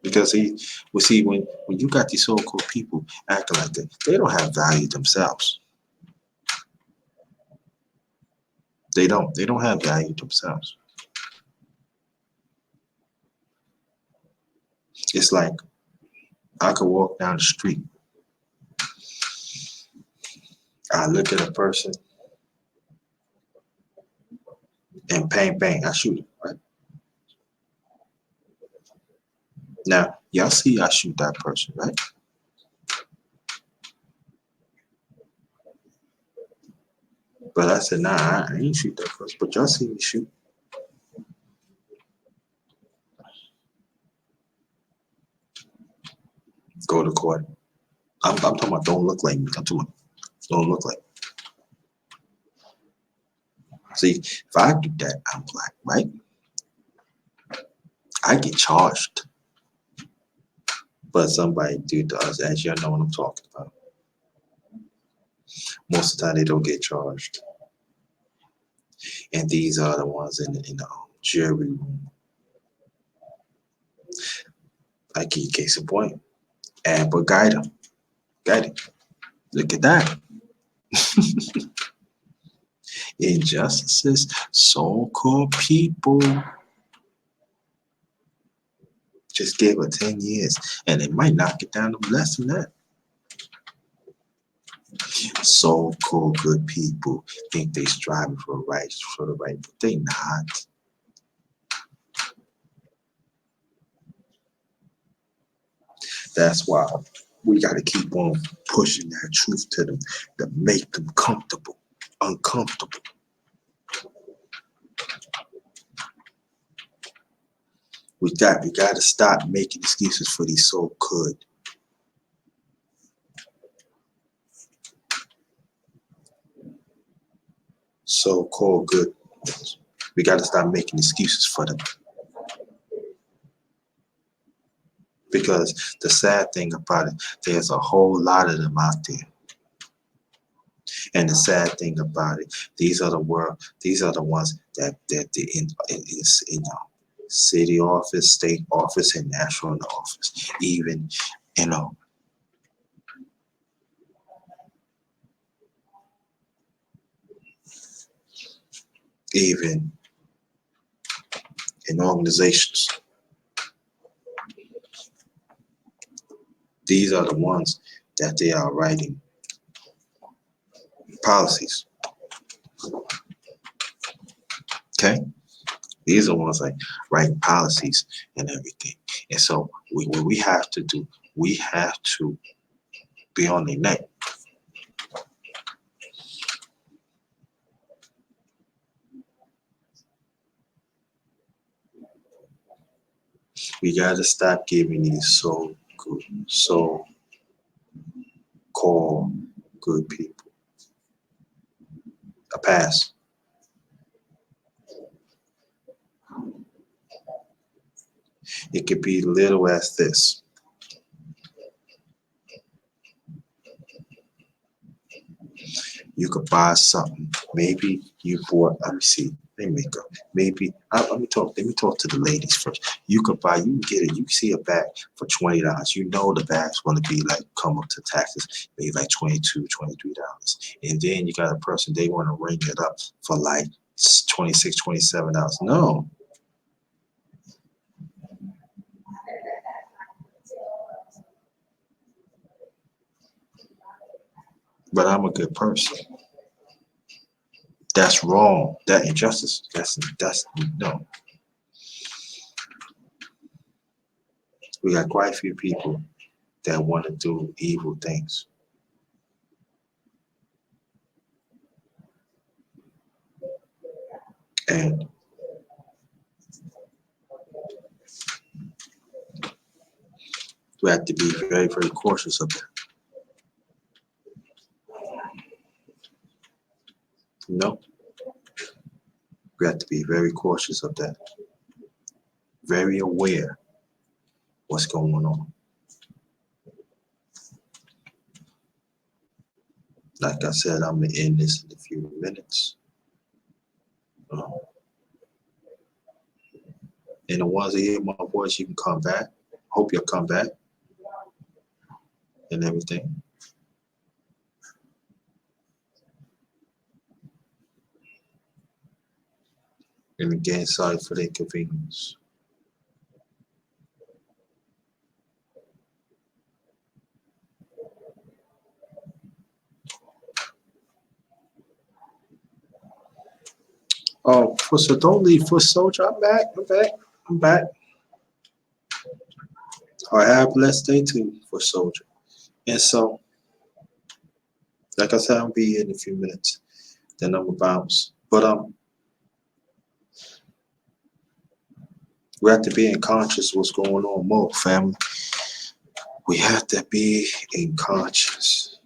[SPEAKER 3] Because we see when you got these so-called people acting like that, they don't have value themselves. They don't have value themselves. It's like I could walk down the street. I look at a person and bang, bang, I shoot it, right? Now, y'all see I shoot that person, right? But I said, nah, I ain't shoot that person. But y'all see me shoot. Go to court. I'm talking about don't look like me. I'm talking about don't look like me. See, if I do that, I'm black, right? I get charged. But somebody do to us, as you know what I'm talking about. Most of the time they don't get charged. And these are the ones in the jury room. I give you case in point. And but guide them. Look at that. Injustices, so-called people. Just gave her 10 years, and they might knock it down to less than that. So-called good people think they striving for the right, but they not. That's why we got to keep on pushing that truth to them to make them uncomfortable. We got to stop making excuses for these so-called good. We got to stop making excuses for them. Because the sad thing about it, there's a whole lot of them out there. And the sad thing about it, these are the ones that in city office, state office, and national office. Even, even in organizations. These are the ones that they are writing policies. Okay? These are ones like writing policies and everything. And so what we have to do, we have to be on their neck. We got to stop giving these so-called good people a pass. It could be little as this. You could buy something. Maybe you bought. Let me see. Let me make up. Maybe let me talk to the ladies first. You can get it. You see a bag for $20. You know the bag's going to be like come up to taxes, maybe like $22, $23. And then you got a person they want to ring it up for like $26, $27. No. But I'm a good person. That's wrong. That injustice. That's no. We got quite a few people that want to do evil things. And we have to be very, very cautious of that. No. We have to be very cautious of that. Very aware what's going on. Like I said, I'm going to end this in a few minutes. And the ones that hear my voice, you can come back. Hope you'll come back. And everything. And again, sorry for the inconvenience. Oh, so don't leave for Soldier. I'm back. I have a blessed day too for Soldier. And so, like I said, I'll be here in a few minutes. Then I'm gonna bounce. But we have to be in conscious what's going on more, family. We have to be in conscious.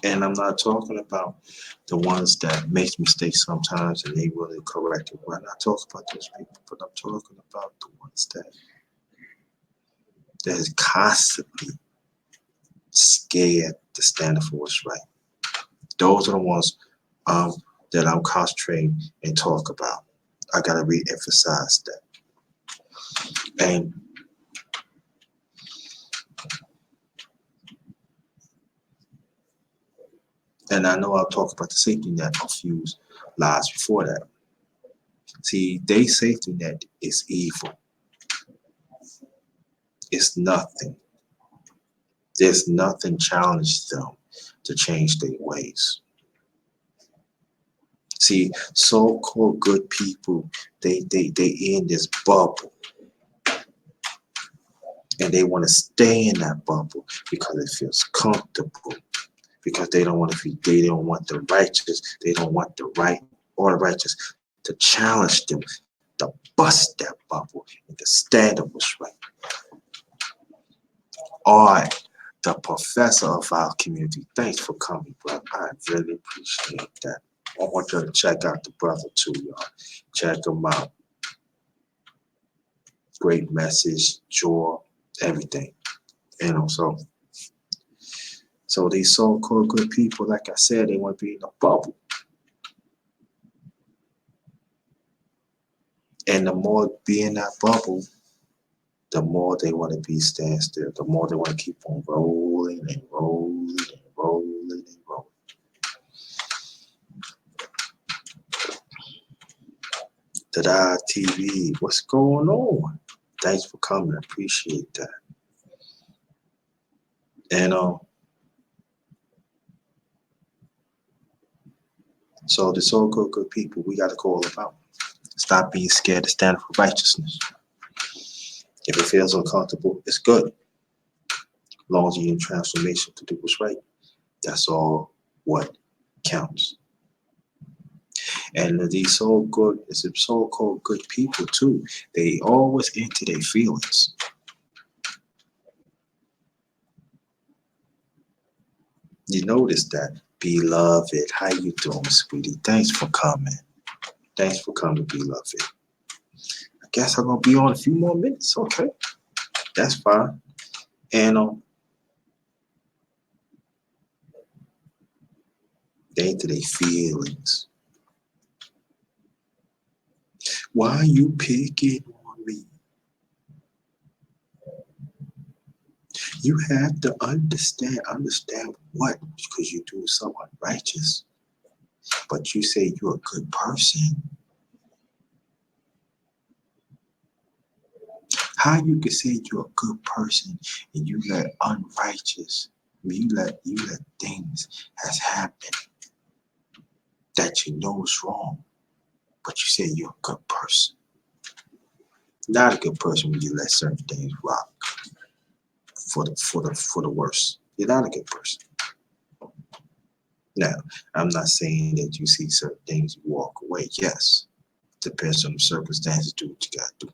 [SPEAKER 3] And I'm not talking about the ones that make mistakes sometimes and they really correct it. We're not talking about those people, but I'm talking about the ones that is constantly scared to stand up for what's right. Those are the ones that I'm concentrating and talk about. I gotta re-emphasize that. And And I know I'll talk about the safety net a few lives before that. See, their safety net is evil. It's nothing. There's nothing challenged them to change their ways. See, so-called good people, they in this bubble, and they want to stay in that bubble because it feels comfortable. Because they don't want to be, they don't want the righteous, they don't want the right or the righteous to challenge them, to bust that bubble and to stand up what's right. All right, the professor of our community, thanks for coming, brother. I really appreciate that. I want you to check out the brother too, y'all. Check him out. Great message, joy, everything. You know, so these so-called good people, like I said, they want to be in a bubble. And the more be in that bubble, the more they want to be stand still, the more they want to keep on rolling and rolling and rolling and rolling. Tada TV, what's going on? Thanks for coming, I appreciate that. And so the so-called good people, we got to call them out. Stop being scared to stand up for righteousness. If it feels uncomfortable, it's good. As long as you're in transformation to do what's right, that's all what counts. And these so-called good people too, they always into their feelings. You notice that, beloved. How you doing, sweetie? Thanks for coming. Thanks for coming, beloved. I guess I'm gonna be on a few more minutes. Okay, that's fine. And they into their feelings. Why are you picking on me? You have to understand what? Because you do something righteous. But you say you're a good person. How you can say you're a good person and you let unrighteous, you let things has happened that you know is wrong, but you say you're a good person. Not a good person when you let certain things rock for the worse. You're not a good person. Now, I'm not saying that you see certain things, you walk away. Yes, depends on the circumstances, do what you gotta do.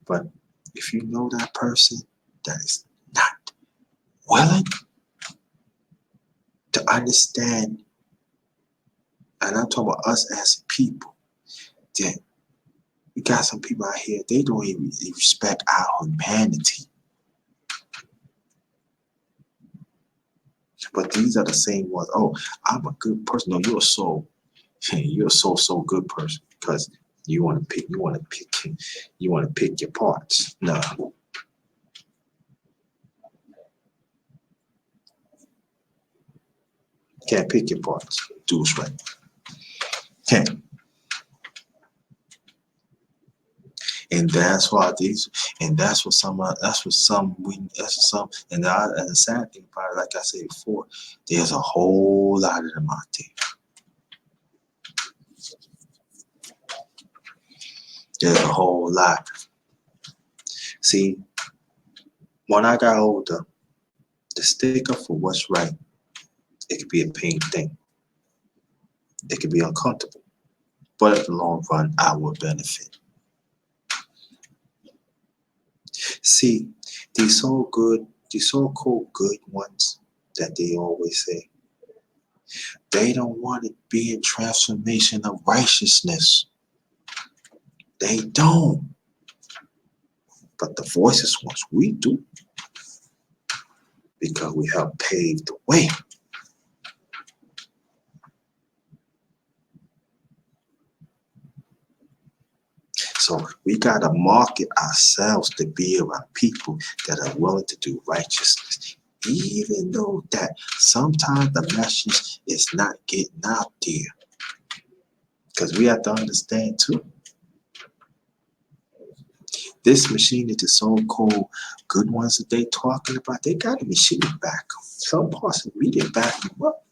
[SPEAKER 3] But if you know that person that is not willing to understand, and I'm talking about us as people, that we got some people out here, they don't even respect our humanity. But these are the same ones. Oh, I'm a good person. No, you're so good person because you want to pick your parts. No. Can't pick your parts. Do what's right. Can't. And that's why and that's what some, and the sad thing about it, like I said before, there's a whole lot of them out there. There's a whole lot. See, when I got older, the stick up for what's right, it could be a pain thing. It could be uncomfortable, but in the long run, I will benefit. See, these so-called good ones that they always say, they don't want to be in transformation of righteousness. They don't. But the voices ones, we do. Because we help pave the way. So we got to market ourselves to be around people that are willing to do righteousness. even though that sometimes the message is not getting out there. Because we have to understand too, this machine that the so-called good ones that they talking about, they got a machine back. Some parts of the media back them up.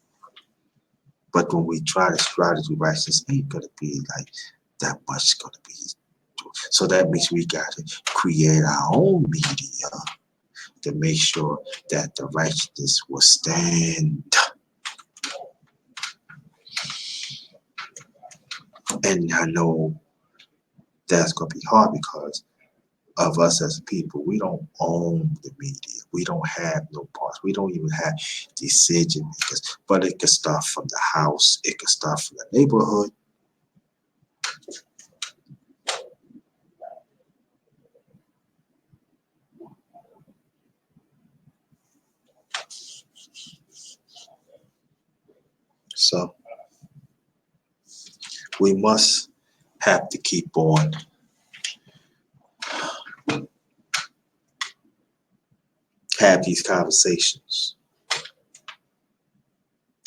[SPEAKER 3] But when we try to strategy righteousness, ain't gonna be like that much gonna be. So that means we gotta create our own media to make sure that the righteousness will stand. And I know that's gonna be hard because of us as a people. We don't own the media. We don't have no parts. We don't even have decision makers. But it can start from the house. It can start from the neighborhood. So we must have to keep on have these conversations.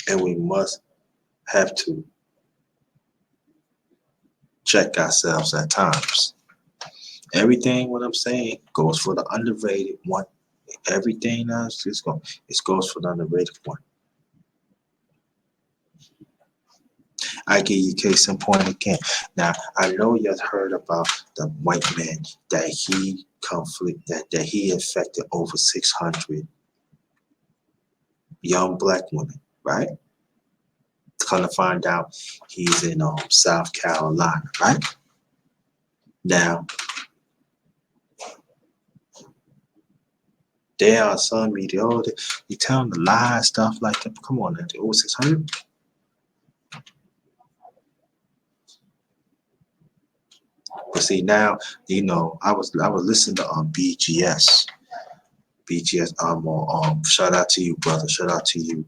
[SPEAKER 3] And we must have to check ourselves at times. Everything what I'm saying goes for the underrated one. Everything else it goes for the underrated one. I give you case in point again. Now I know you've heard about the white man that he that he infected over 600 young black women, right? Come to find out he's in South Carolina, right? Now there are some media, you tell them to lie, stuff like that. Come on, now, over 600. But see now, I was listening to BGS. BGS, shout out to you, brother. Shout out to you.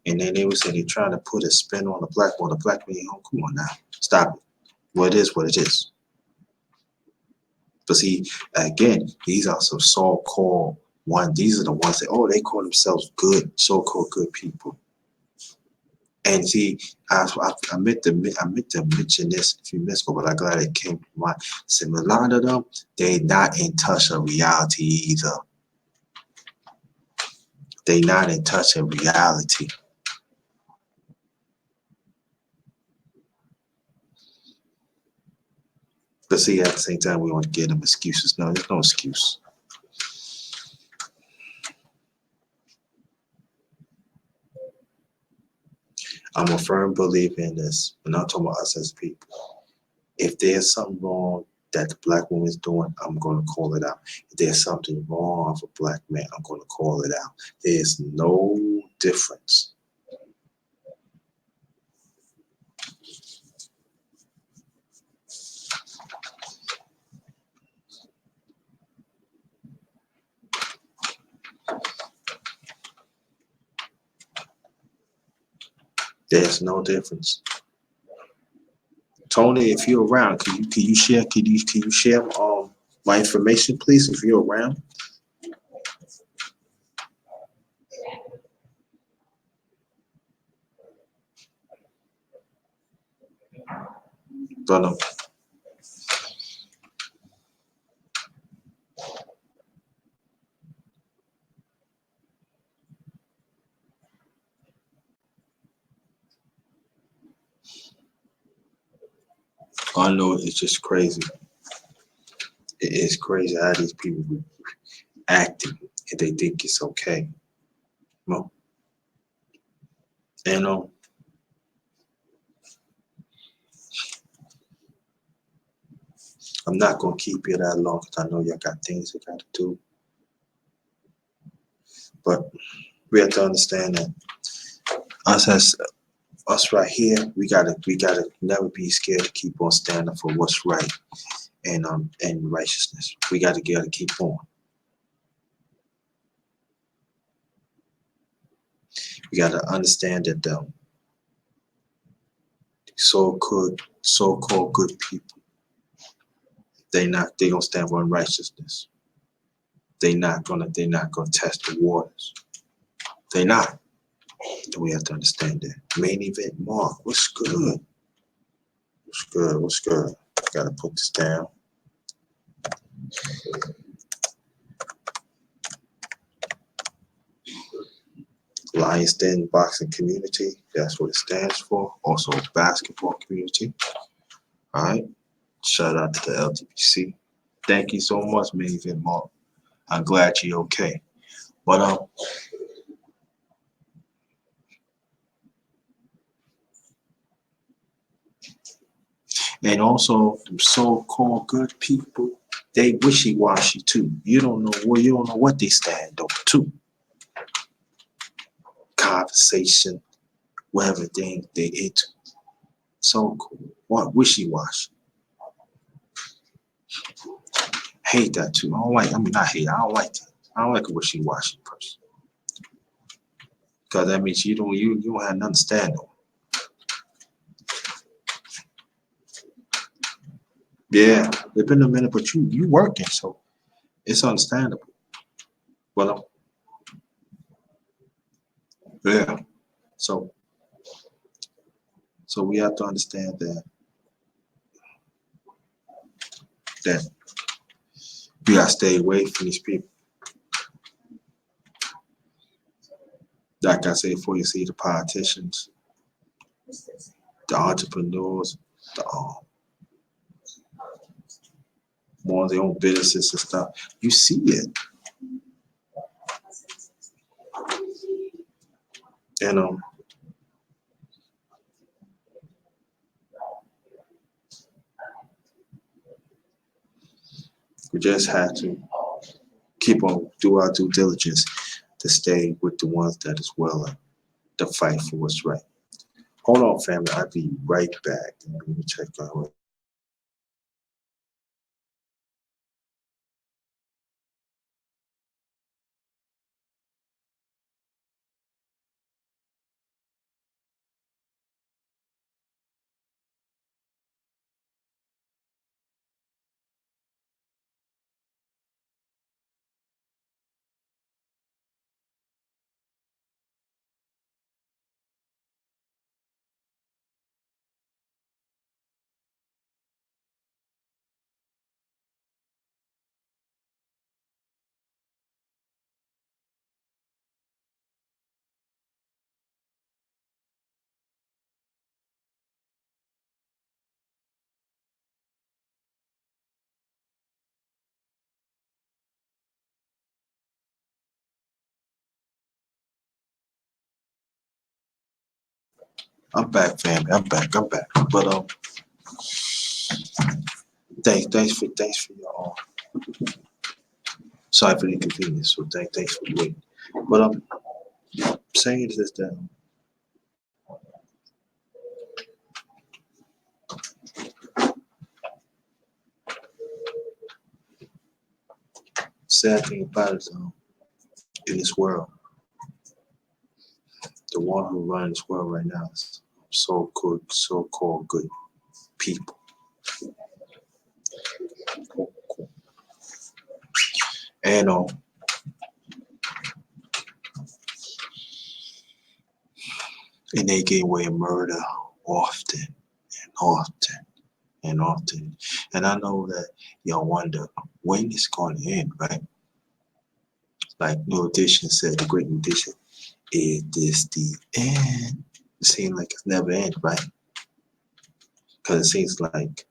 [SPEAKER 3] And then they were saying they're trying to put a spin on the black one. The black man, oh, come on now, stop it. What it is, what it is. But see, again, these are some so-called these are the ones that they call themselves good, so-called good people. And see, I meant to mention this a few minutes ago, but I'm glad it came to mind. See, a lot of them, they not in touch of reality either. They not in touch of reality. But see, at the same time, we want to give them excuses. No, there's no excuse. I'm a firm believer in this, and I'm talking about us as people. If there's something wrong that the black woman is doing, I'm going to call it out. If there's something wrong with a black man, I'm going to call it out. There's no difference. There's no difference. Tony, if you're around, can you share my information, please, if you're around? Brother. I know it's just crazy. It is crazy how these people acting if they think it's okay. No. And I'm not gonna keep you that long because I know y'all got things you gotta do. But we have to understand that us right here, we gotta never be scared to keep on standing for what's right and righteousness. We gotta keep on. We gotta understand that so-called good people, they don't stand for unrighteousness. They're not gonna test the waters. They're not. And we have to understand that. Main event Mark, what's good? What's good? What's good? Gotta put this down. Lions Den Boxing Community, that's what it stands for. Also basketball community. All right. Shout out to the LTBC. Thank you so much, Main Event Mark. I'm glad you're okay. But and also the so-called good people, they wishy-washy too. You don't know what they stand on too. Conversation, whatever thing they into. So cool. What wishy-washy? Hate that too. I don't like. I mean, not hate. I don't like that. I don't like a wishy-washy person because that means you don't have nothing to stand on. Yeah, it's been a minute, but you working, so it's understandable. Well, yeah. So we have to understand that you gotta stay away from these people. Like I said before, you see the politicians, the entrepreneurs, the ones their own businesses and stuff. You see it, and we just have to keep on do our due diligence to stay with the ones that is willing to fight for what's right. Hold on, family. I'll be right back. Let me check out. I'm back, family. I'm back. But thanks for your sorry for the inconvenience. So thanks for waiting. But I'm saying is that sad thing about it is in this world, the one who runs this world right now is so-called good people. And and they get away in murder often and often and often. And I know that y'all wonder when it's going to end, right? Like New Edition said, the great New Edition, is this the end? It seems like it's never end, right? Because it seems like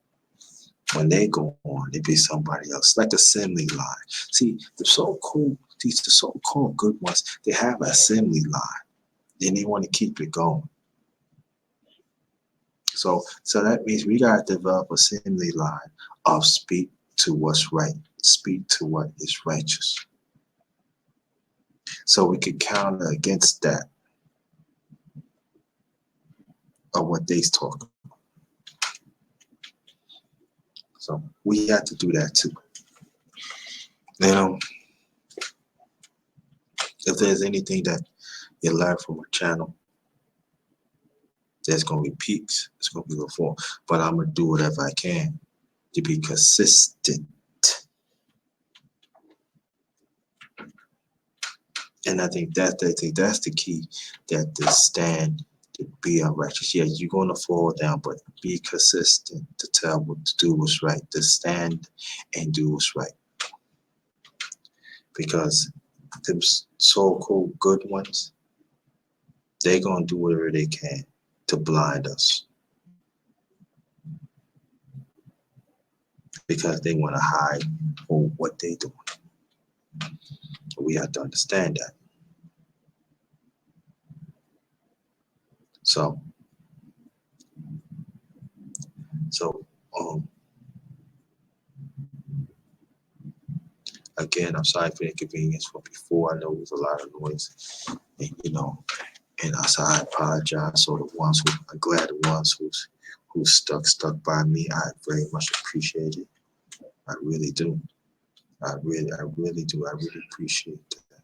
[SPEAKER 3] when they go on, it be somebody else, like assembly line. See, the so-called good ones, they have an assembly line. Then they want to keep it going. So that means we gotta develop a assembly line of speak to what's right, speak to what is righteous. So we can counter against that of what they's talking. So we have to do that too. If there's anything that you learn from our channel, there's gonna be peaks, it's gonna be before, but I'm gonna do whatever I can to be consistent. And I think that's the key, that to stand, to be unrighteous. Yeah, you're gonna fall down, but be consistent to tell what to do what's right, to stand and do what's right. Because them so-called good ones, they're gonna do whatever they can to blind us. Because they want to hide for what they do. We have to understand that. So, so um, again, I'm sorry for the inconvenience from before. I know it was a lot of noise, and and I apologize. So the ones who, I'm glad the ones who stuck by me, I very much appreciate it. I really do. I really do. I really appreciate that.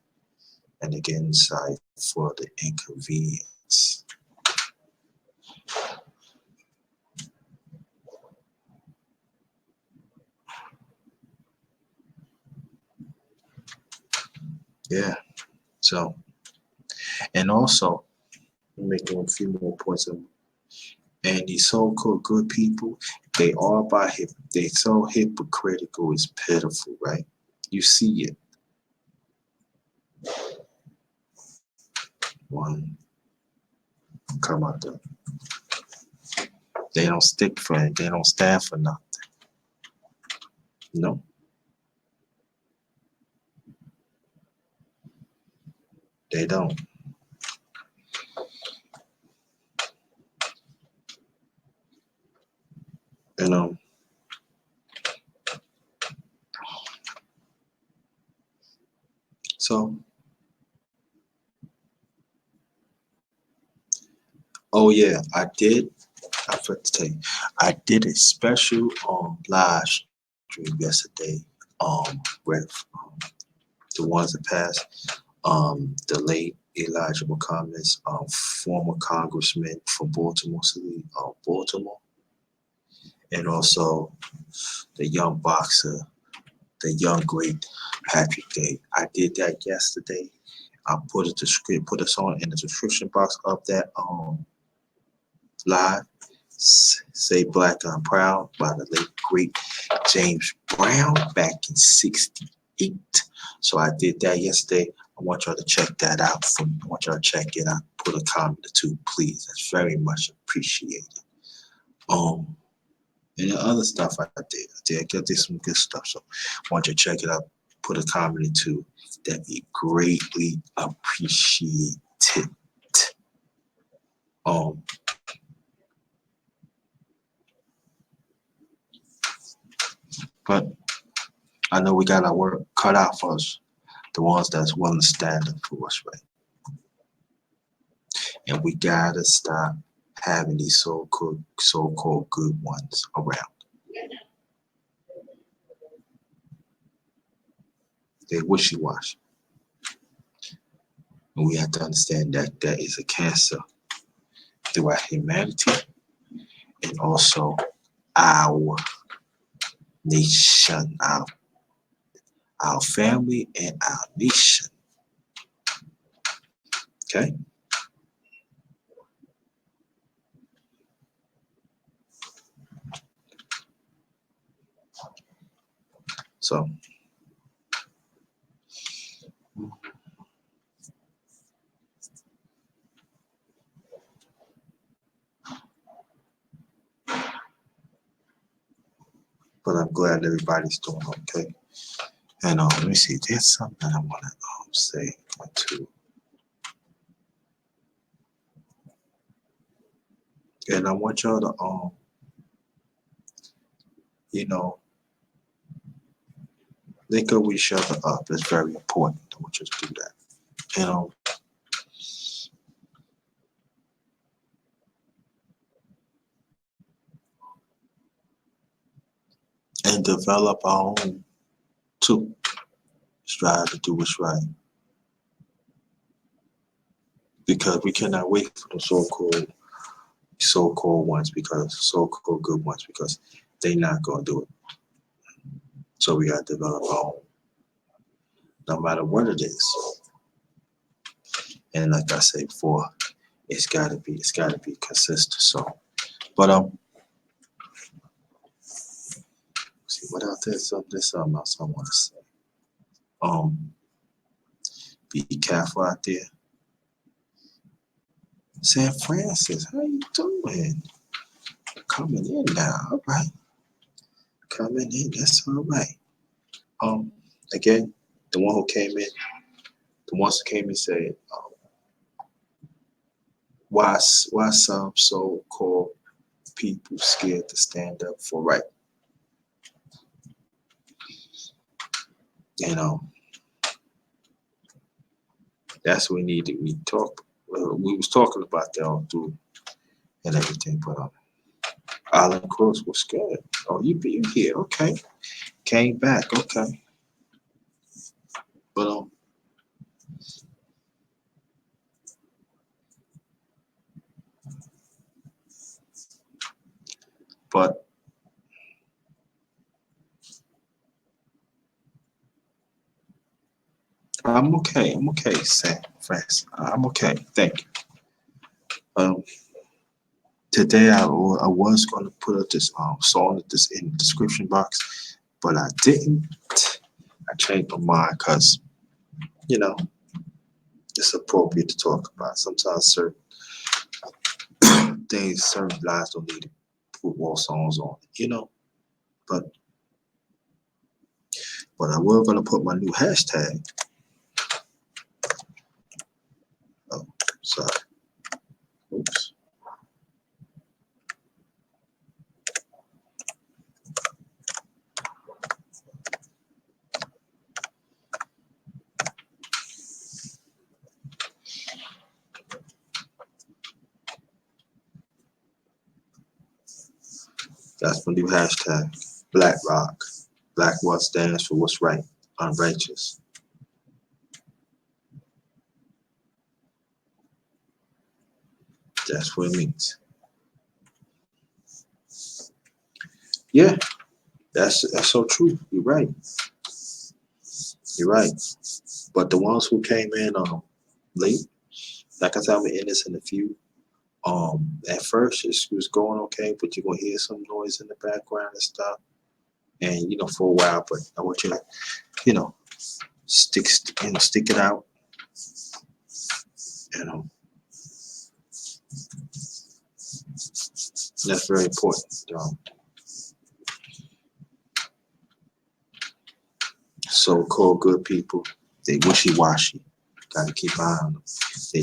[SPEAKER 3] And again, sorry for the inconvenience. Yeah. So, and also making a few more points. And these so-called good people, they are they so hypocritical, it's pitiful, right? You see it. One come out there. They don't stick for it. They don't stand for nothing. No. They don't. You know. So, oh yeah, I forgot to tell you, I did a special live stream yesterday. With the ones that passed. The late Elijah McCommons, former congressman from Baltimore City, Baltimore, and also the young boxer, the young great Patrick Day. I did that yesterday. I put a song in the description box of that live. Say Black I'm Proud by the late great James Brown back in '68. So I did that yesterday. I want y'all to check that out. I want y'all to check it out. Put a comment or two, please. That's very much appreciated. And the other stuff I did some good stuff. So I want you to check it out. Put a comment or two. That'd be greatly appreciated. But I know we got our work cut out for us. The ones that's willing to stand up for us, right? And we gotta stop having these so-called good ones around. They're wishy-washy. And we have to understand that that is a cancer throughout humanity and also our nation, our family and our nation. Okay? So but I'm glad everybody's doing okay. And let me see, there's something I want to say too. And I want y'all to link up with each other up. It's very important. I want you to do that. And develop our own too. Strive to do what's right. Because we cannot wait for the so-called ones, because so-called good ones, because they're not gonna do it. So we gotta develop our own, no matter what it is. And like I said before, it's gotta be consistent. So, but see what else there's something else I want to say. Um, be careful out there. San Francis, how you doing? Coming in now, all right. Coming in, that's all right. Again, the ones who came in said, why some so-called people scared to stand up for right? You know, that's what we need to talk. We was talking about that all through and everything, but Island Cross was scared. Oh, you here? Okay, came back. Okay, but but I'm okay. I'm okay, Sam France. I'm okay. Thank you. Today I was going to put up this song at this in the description box, but I didn't. I changed my mind because you know it's appropriate to talk about. Sometimes certain things, certain lives don't need to put war songs on. But I was going to put my new hashtag. Oh, sorry. Oops. That's my new hashtag. Black Rock. Black what stands for what's right, unrighteous. That's what it means. Yeah, that's so true. You're right. You're right. But the ones who came in late, like I said, I'm gonna end this in a few. At first it was going okay, but you're gonna hear some noise in the background and stuff. And for a while, but I want you to, you know, stick it out. You know, that's very important. So-called good people, they wishy-washy. Got to keep an eye on them. They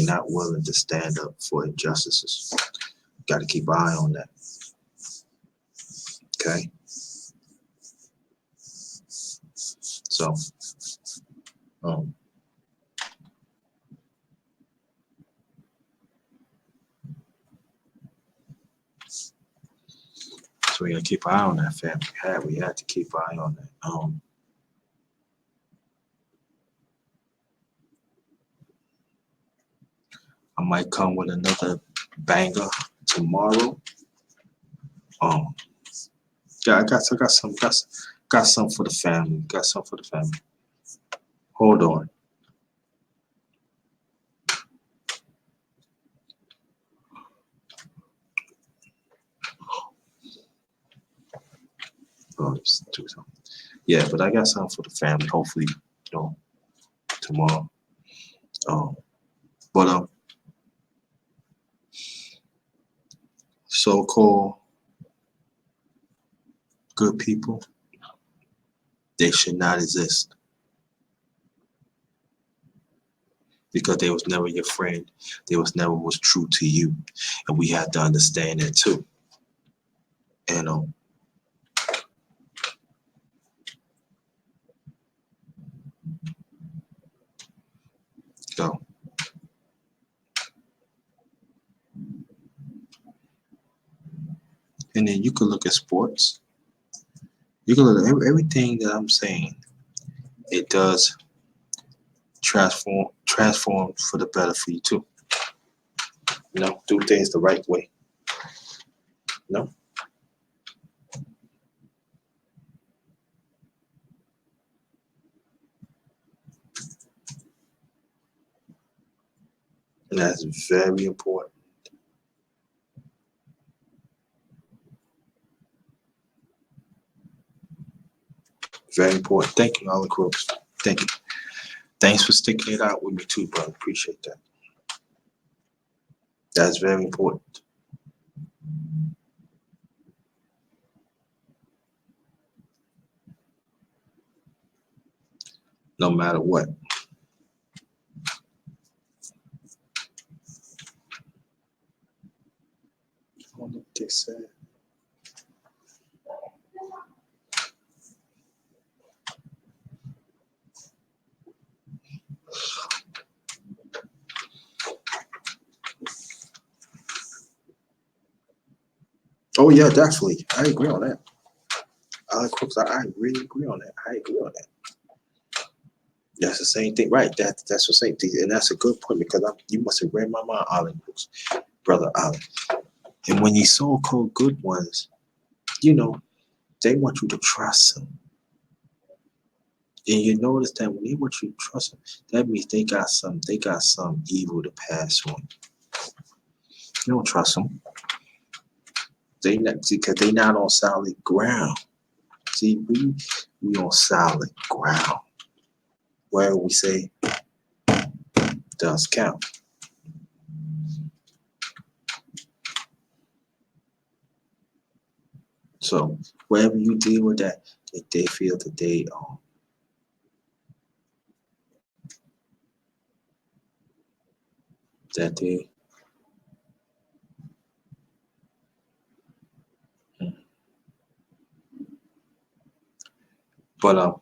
[SPEAKER 3] not willing to stand up for injustices. Got to keep an eye on that. Okay. So, um, we gotta keep an eye on that, fam. We had to keep an eye on that. I might come with another banger tomorrow. Um, yeah, got some for the family. Got some for the family. Hold on. Oh, let's do something. Yeah, but I got something for the family. Hopefully, tomorrow. Um, but so-called good people, they should not exist because they was never your friend. They was true to you, and we have to understand that too. And so and then you could look at sports. You can look at everything that I'm saying. It does transform for the better for you too. Do things the right way. No. And that's very important. Very important. Thank you, Alan Crooks. Thank you. Thanks for sticking it out with me too, brother. Appreciate that. That's very important. No matter what. I wonder what they said. Oh yeah, definitely. I agree on that. Alan Crooks, I really agree on that. I agree on that. That's the same thing, right? That's the same thing, and that's a good point because you must have read my mind, Alan Crooks, brother Alan. And when these so-called good ones, they want you to trust them. And you notice that when they want you to trust them, that means they got some evil to pass on. You don't trust them. Because they not on solid ground. See, we on solid ground. Where we say does count. So wherever you deal with that, they feel that they but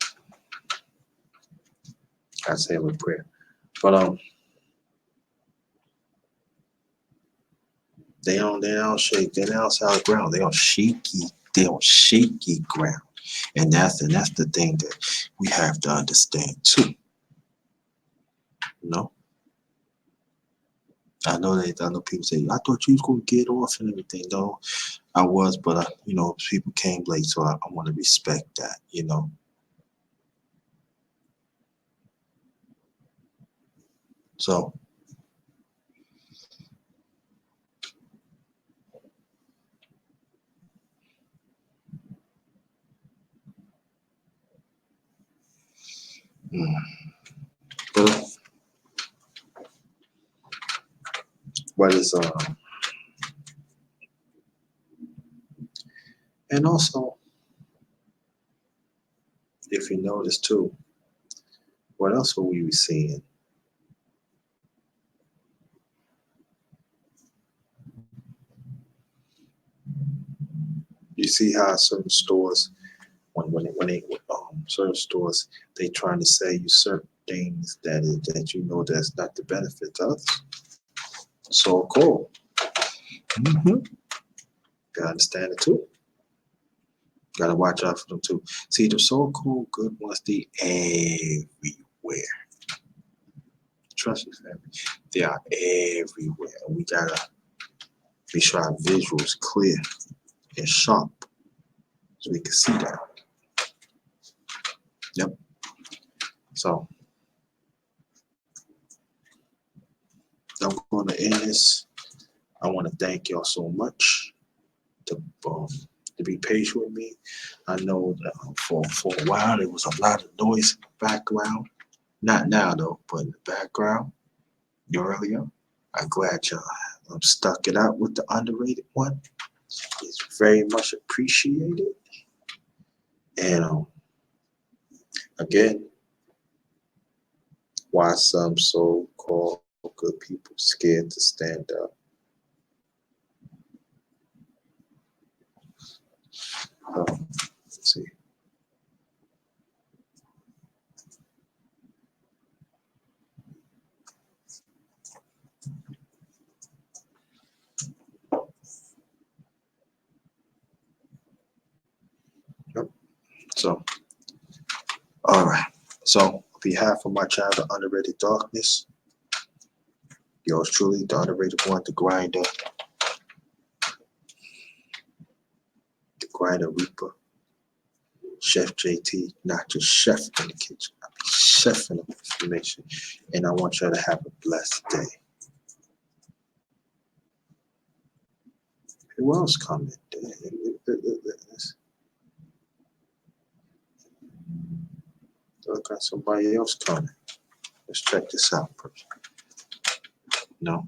[SPEAKER 3] I say with prayer. But they don't shake, they don't solid ground, they on shaky ground. And that's the thing that we have to understand too. I know people say, I thought you was gonna get off and everything. No, I was, but people came late, so I want to respect that, So but what is and also if you notice too, what else are we seeing? You see how certain stores, certain stores, they trying to sell you certain things that that's not the benefit to us. So cool. You gotta understand it too. Gotta watch out for them too. See, the so-called good ones, they everywhere. Trust me, family. They are everywhere. And we gotta make sure our visuals clear and sharp so we can see that. Yep. So I'm gonna end this. I want to thank y'all so much to be patient with me. I know that for a while there was a lot of noise in the background. Not now though, but in the background earlier. I'm glad y'all stuck it out with the underrated one. It's very much appreciated. And again, why some so-called good people scared to stand up. Let's see. Yep. So, all right. So, on behalf of my child, the Underrated Darkness, yours truly, the Underrated One, the Grinder Reaper, Chef JT, not just chef in the kitchen, I mean chef in the information. And I want y'all to have a blessed day. Who else coming? Look at somebody else coming. Let's check this out first. No.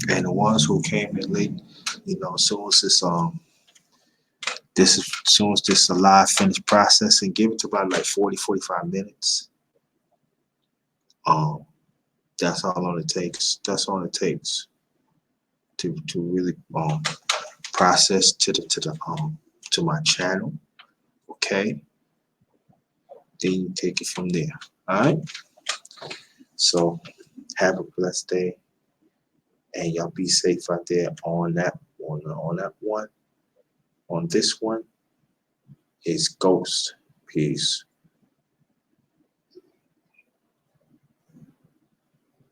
[SPEAKER 3] And the ones who came in late, as soon as this live finished processing, give it to about like 40, 45 minutes. That's all long it takes. That's all it takes to really process to my channel. Okay. Then you take it from there. All right. So have a blessed day, and y'all be safe out there on that one. On this one is Ghost. Peace.